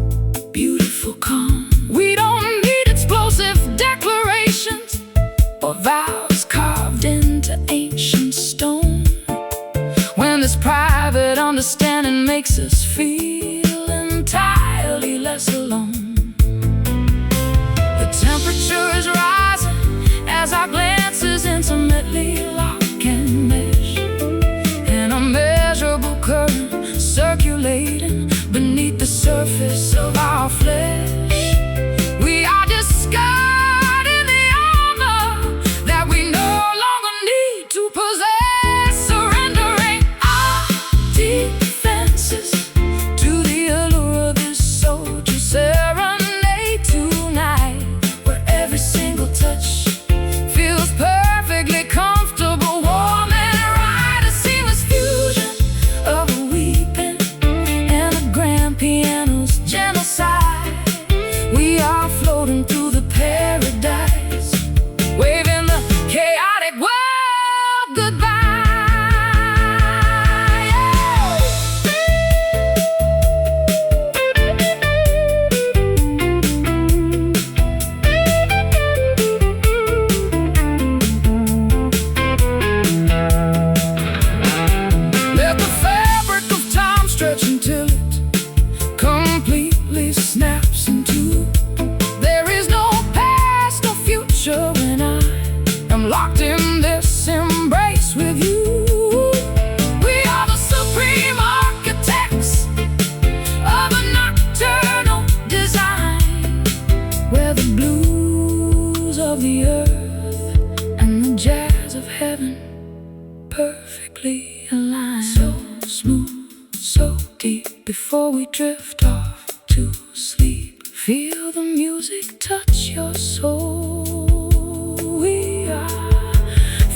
beautiful calm. We don't need explosive declarations or vows carved into ancient stone, when this private understanding makes us feel entirely less alone. The temperature is rising as our glances intimately lock and mesh, an immeasurable current circulating beneath the surface of our flesh. We are discarding the armor that we no longer need to possess, surrendering our defenses to the allure of this sultry serenade tonight, where every single touch feels perfectly comfortable, warm and right. A seamless fusion of a weeping and a grand piano's gentle sigh. We are floating through the paradise, waving the chaotic world goodbye. Let the fabric of time stretch until it completely snaps in two. There is no past or future when I am locked in this embrace with you. We are the supreme architects of a nocturnal design, where the blues of the earth and the jazz of heaven perfectly align. So smooth, so deep, before we drift off to sleep. Feel the music touch your soul. We are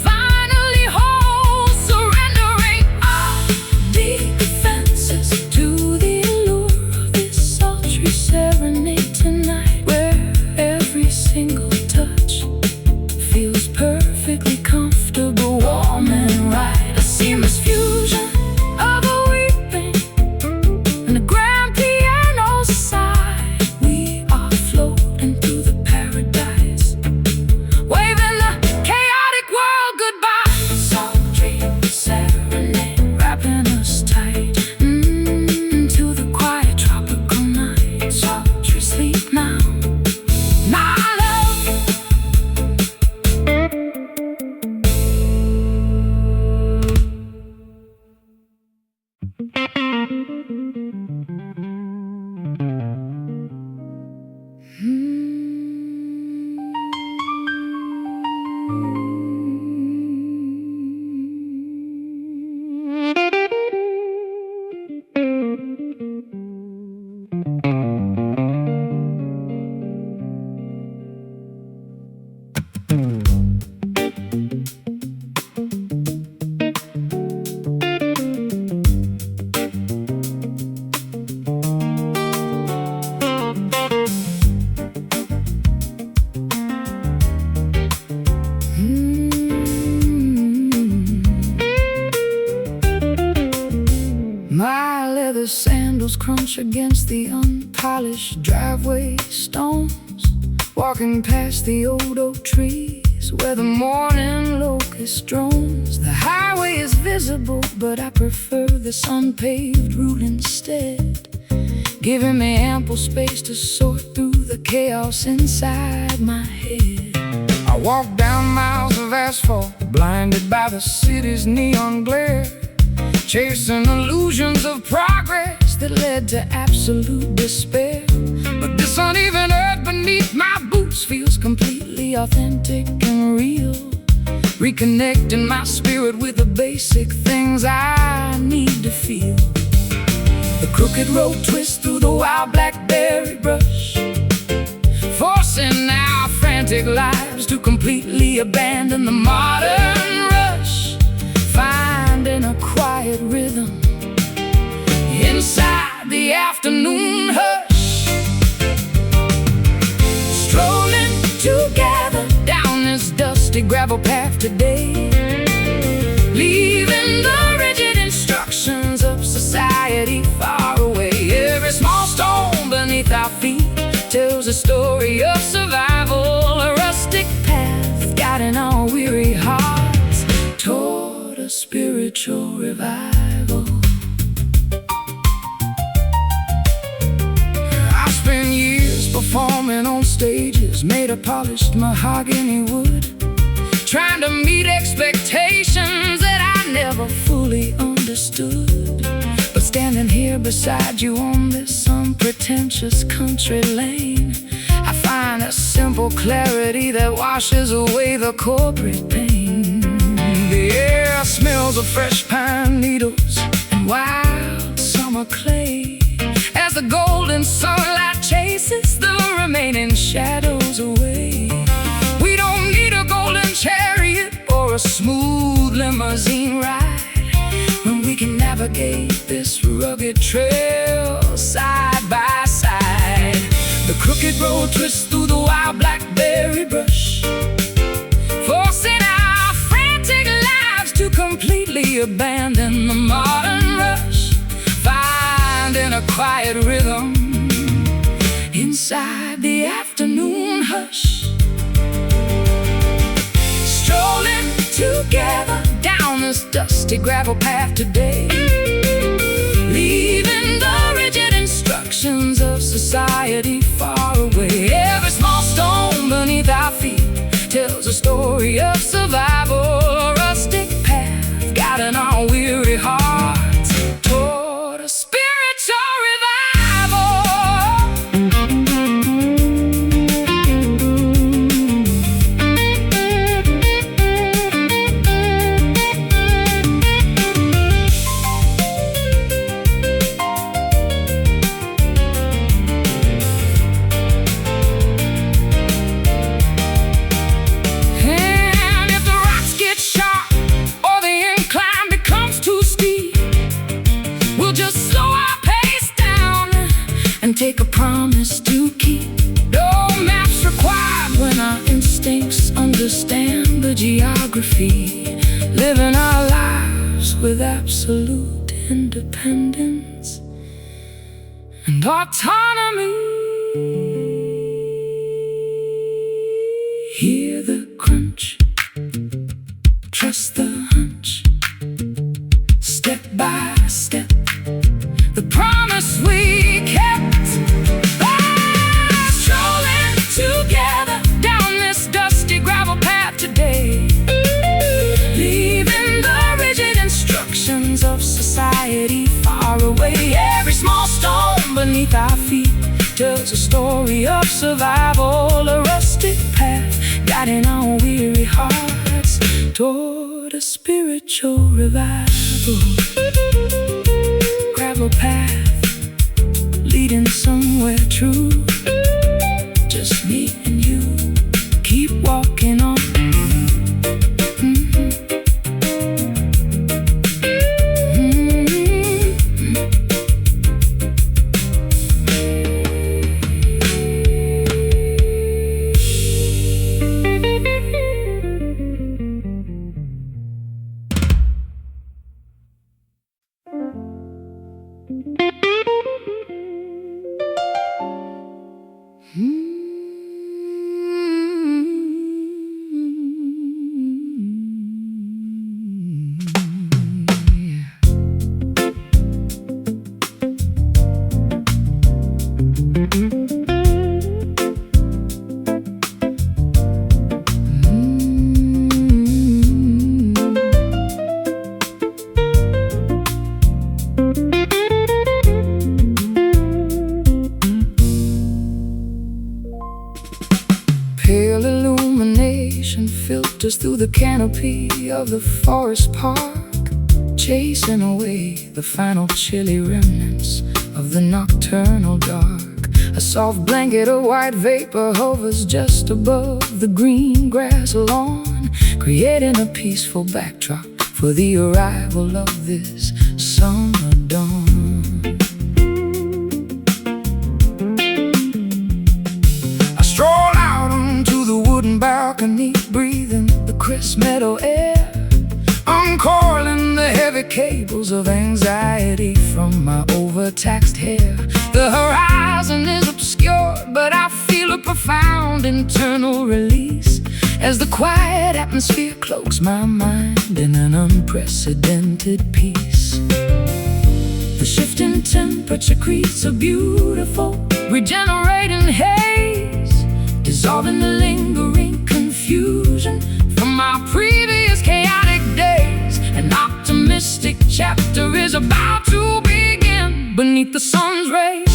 finally whole, surrendering our defenses to the allure of this sultry serenade tonight, where every single touch feels perfectly comfortable, warm and right. A seamless fusion of a weeping and a grand piano sigh. We are floating through the paradise, waving the chaotic world goodbye. Sultry serenade wrapping us tight into the quiet tropical night. Sultry sleep now, my love. wheels crunch against the unpolished driveway stones, walking past the old oak trees where the morning locust drones. The highway is visible, but I prefer this unpaved route instead, giving me ample space to sort through the chaos inside my head. I walk down miles of asphalt, blinded by the city's neon glare, chasing illusions of progress that led to absolute despair. But this uneven earth beneath my boots feels completely authentic and real, reconnecting my spirit with the basic things I need to feel. The crooked road twists through the wild blackberry brush, forcing our frantic lives to completely abandon the modern rush, finding a quiet rhythm inside the afternoon hush, strolling together down this dusty gravel path today, leaving the rigid instructions of society far away. Every small stone beneath our feet tells a story of survival, a rustic path guiding our weary hearts toward a spiritual revival. I spent years performing on stages made of polished mahogany wood, trying to meet expectations that I never fully understood. But standing here beside you on this unpretentious country lane, I find a simple clarity that washes away the corporate pain. The air smells of fresh pine needles and wild summer clay, as the golden sunlight chases the remaining shadows away. We don't need a golden chariot or a smooth limousine ride when we can navigate this rugged trail side by side. The crooked road twists through the wild blackberry brush, forcing our frantic lives to completely abandon the modern rush, finding a quiet rhythm inside the afternoon hush, strolling together down this dusty gravel path today, leaving the rigid instructions of society far away. Every small stone beneath our feet tells a story of survival, a rustic path guiding our weary hearts toward a spiritual revival. Take a promise to keep. No maps required when our instincts understand the geography, living our lives with absolute independence and autonomy. Hear the crunch, trust the hunch, step by step, the promise we kept. Together down this dusty gravel path today, leaving the rigid instructions of society far away. Every small stone beneath our feet tells a story of survival, a rustic path guiding our weary hearts toward a spiritual revival. Gravel path leading somewhere true, just me and you, keep walking on. inspiration filters through the canopy of the forest park, chasing away the final chilly remnants of the nocturnal dark. A soft blanket of white vapor hovers just above the green grass lawn, creating a peaceful backdrop for the arrival of this summer dawn. I stroll out onto the wooden balcony, breathing the crisp meadow air, uncoiling the heavy cables of anxiety from my overtaxed hair. The horizon is obscured, but I feel a profound internal release as the quiet atmosphere cloaks my mind in an unprecedented peace. The shifting temperature creates a beautiful, regenerating haze, dissolving the lingering confusion from my previous chaotic days. An optimistic chapter is about to begin beneath the sun's rays.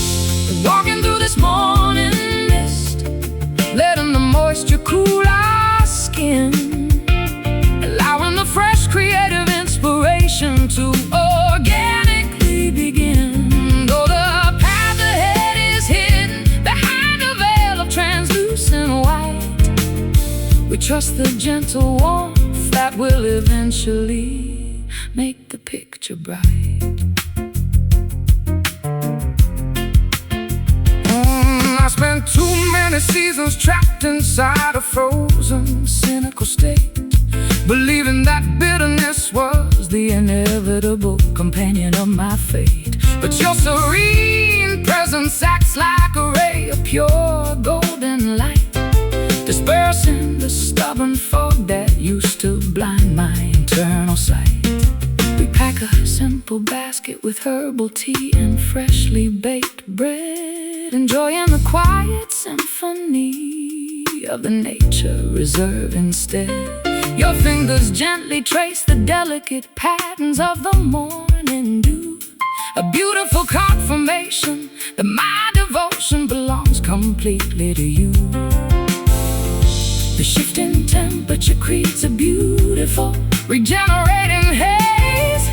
Walking through this morning mist, letting the moisture cool our skin, allowing the fresh creative inspiration to organically begin. Though the path ahead is hidden behind a veil of translucent white, we trust the gentle warmth that will eventually make the picture bright. I spent too many seasons trapped inside a frozen, cynical state, believing that bitterness was the inevitable companion of my fate. But your serene presence acts like a ray of pure golden light, dispersing the stubborn fog that used to blind my internal sight. We pack a simple basket with herbal tea and freshly baked bread, enjoying the quiet symphony of the nature reserve instead. Your fingers gently trace the delicate patterns of the morning dew, a beautiful confirmation that my devotion belongs completely to you. The shifting temperature creates a beautiful, regenerating haze,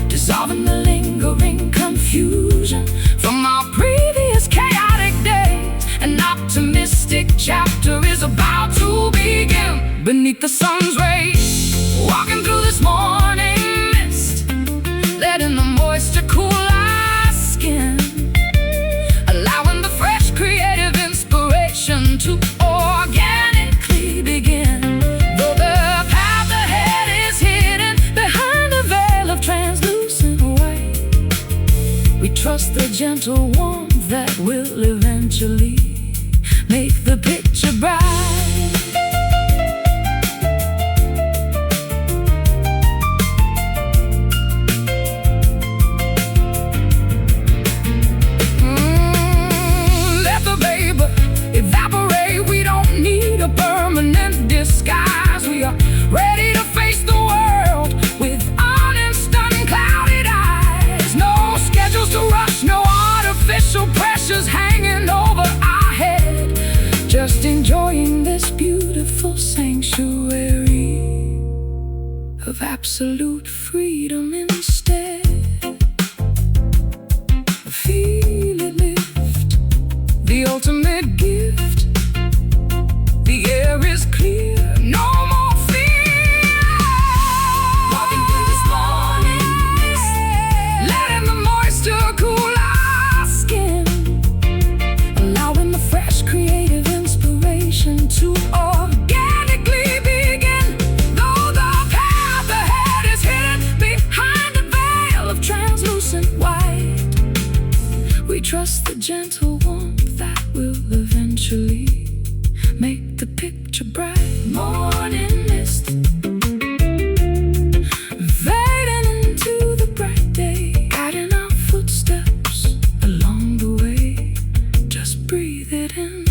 dissolving the lingering confusion from our previous chaotic days. An optimistic chapter is about to begin beneath the sun's rays. Walking through this morning mist, letting the moisture cool our skin, allowing the fresh creative inspiration to organically begin. Though the path ahead is hidden behind a veil of translucent white, we trust the gentle warmth that will eventually make the picture bright. Let the vapor evaporate. We don't need a permanent disguise. We are ready to face the world with honest, unclouded eyes. No schedules to rush, no artificial pressures hanging over our head. Just enjoying this beautiful sanctuary of absolute freedom instead. Feel it lift, the ultimate gift. The air is clear, no more fear. Walking through this morning mist, letting the moisture cool our skin, allowing the fresh creative inspiration to organically begin. Though the path ahead is hidden behind a veil of translucent white, we trust the gentle warmth that will eventually make the picture bright. Morning mist, fading into the bright day, guiding our footsteps along the way. Just breathe it in.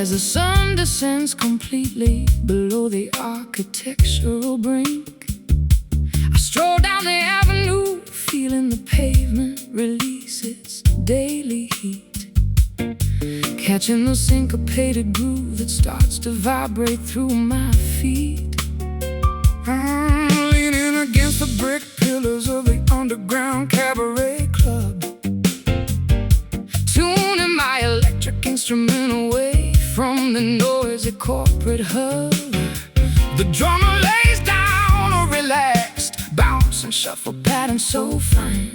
As the sun descends completely below the architectural brink, I stroll down the avenue, feeling the pavement release its daily heat, catching the syncopated groove that starts to vibrate through my feet. I'm leaning against the brick pillars of the underground cabaret club, tuning my electric instrument away from the noisy corporate hub. The drummer lays down a relaxed bounce and shuffle pattern so fine,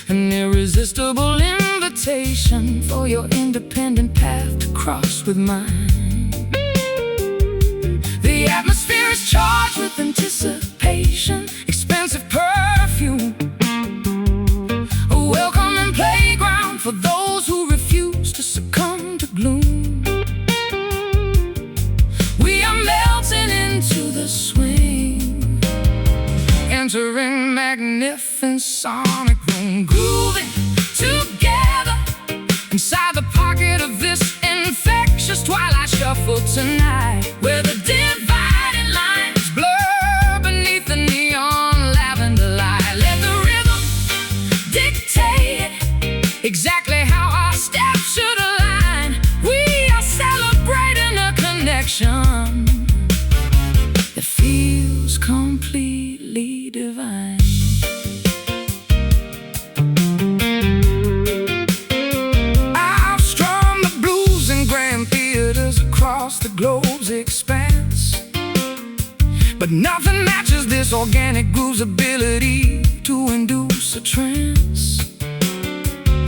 an irresistible invitation for your independent path to cross with mine. The atmosphere is charged with anticipation, expensive perfume, a welcoming playground for those who refuse to succumb to gloom. We are melting into the swing, entering magnificent sonic room, grooving together inside the pocket of this infectious twilight shuffle tonight, where the dividing lines blur beneath the neon lavender light. Let the rhythm dictate exactly how our steps should align. We are celebrating a connection that feels completely divine. I've strummed the blues in grand theaters across the globe's expanse, but nothing matches this organic groove's ability to induce a trance.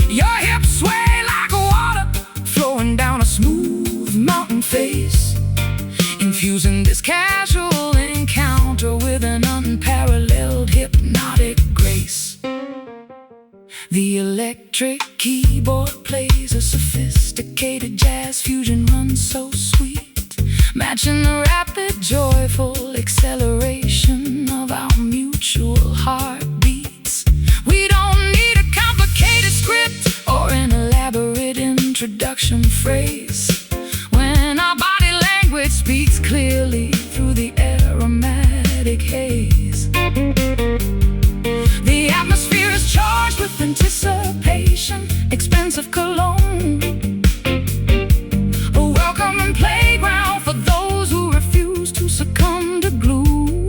Your hips sway like water flowing down a smooth mountain face, infusing this casual encounter with an unparalleled hypnotic grace. The electric keyboard plays a sophisticated jazz fusion run so sweet, matching the rapid, joyful acceleration of our mutual heartbeats. We don't need a complicated script or an elaborate introduction phrase when our body language speaks clearly through the aromatic haze. The atmosphere is charged with anticipation, expensive cologne, a welcoming playground for those who refuse to succumb to gloom.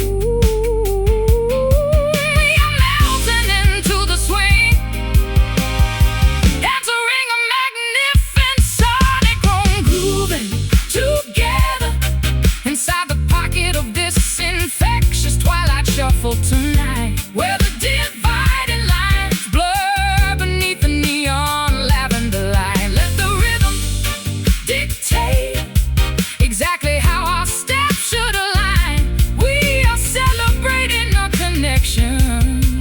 We are melting into the swing, entering a magnificent sonic room, grooving together inside the pocket of this infectious twilight shuffle tonight, where the dividing lines blur beneath the neon lavender light. Let the rhythm dictate exactly how our steps should align. We are celebrating a connection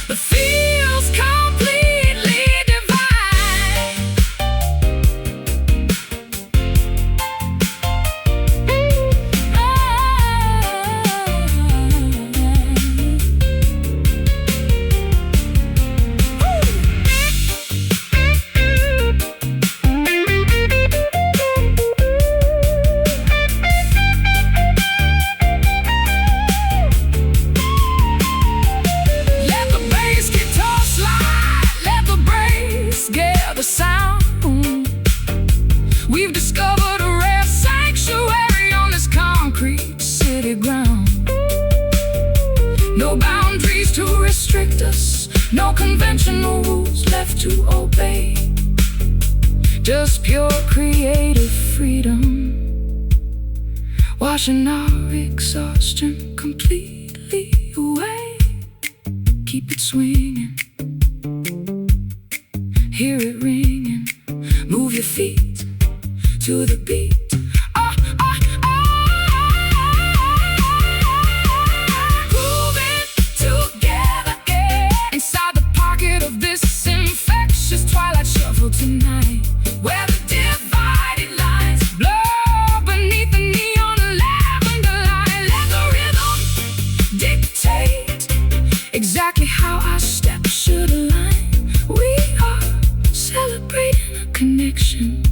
that feels completely divine. Let the bass guitar slide, let the brass get the sound. We've discovered a rare sanctuary on this concrete city ground. No boundaries to restrict us, no conventional rules left to obey, just pure creative freedom, washing our exhaustion completely away. Keep it swinging, hear it ringing, move your feet to the beat. Ah, ah, ah. Moving together, yeah, inside the pocket of this infectious twilight shuffle tonight, where the dividing lines blur beneath the neon lavender light. Let the rhythm dictate exactly how our steps should align. We are celebrating a connection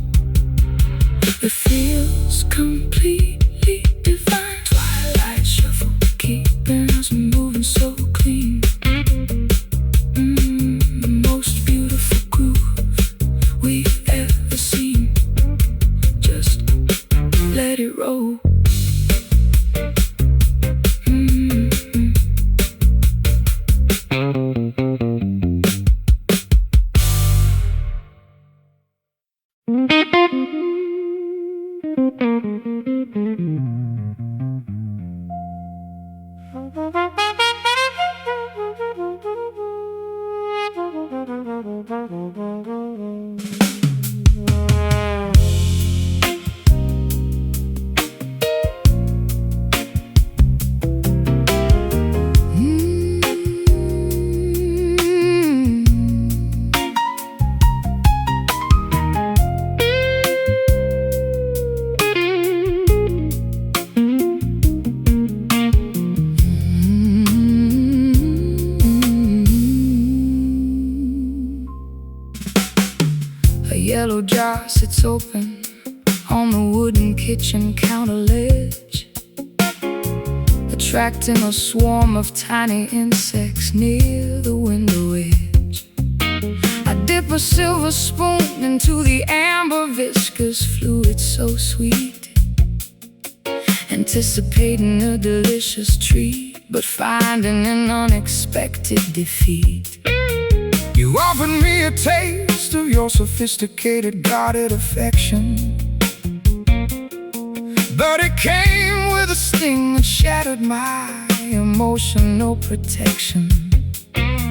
sits open on the wooden kitchen counter ledge, attracting a swarm of tiny insects near the window edge. I dip a silver spoon into the amber viscous fluid so sweet, anticipating a delicious treat, but finding an unexpected defeat. You offered me a taste of your sophisticated, guarded affection, but it came with a sting that shattered my emotional protection.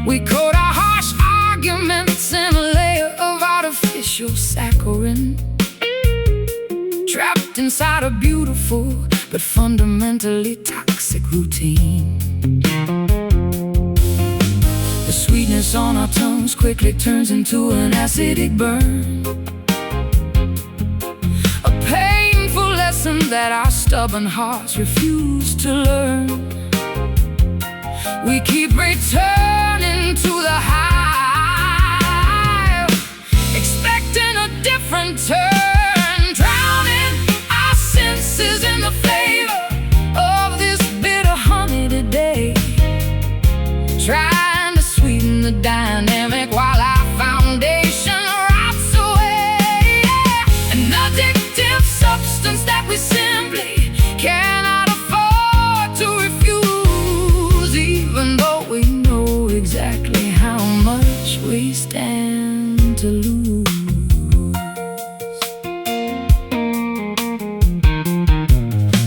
We caught our harsh arguments in a layer of artificial saccharin, trapped inside a beautiful but fundamentally toxic routine. The sweetness on our tongues quickly turns into an acidic burn, a painful lesson that our stubborn hearts refuse to learn. We keep returning to the hive, expecting a different turn, drowning our senses in the flavor of this bitter honey today, trying to sweeten the dynamic while our foundation rots away. An addictive substance that we simply cannot afford to refuse, even though we know exactly how much we stand to lose.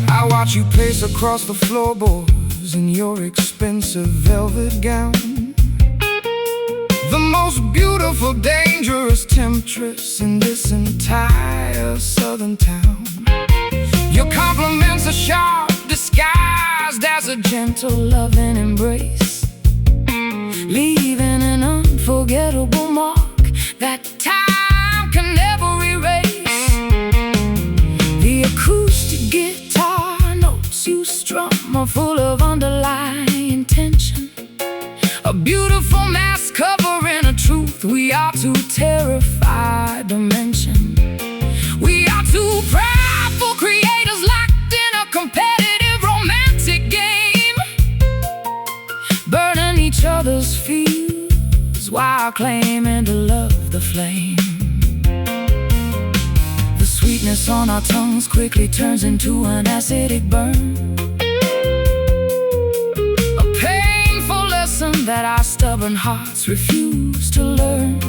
I watch you pace across the floorboards in your expensive velvet gown, the most beautiful, dangerous temptress in this entire southern town. Your compliments are sharp, disguised as a gentle, loving embrace, leaving an unforgettable mark that time can never erase. The acoustic guitar notes you strum are full of underlying tension, a beautiful mask covering a truth we are too terrified to mention. We are two prideful creators locked in a competitive romantic game, burning each other's fuse while claiming to love the flame. The sweetness on our tongues quickly turns into an acidic burn, that our stubborn hearts refuse to learn.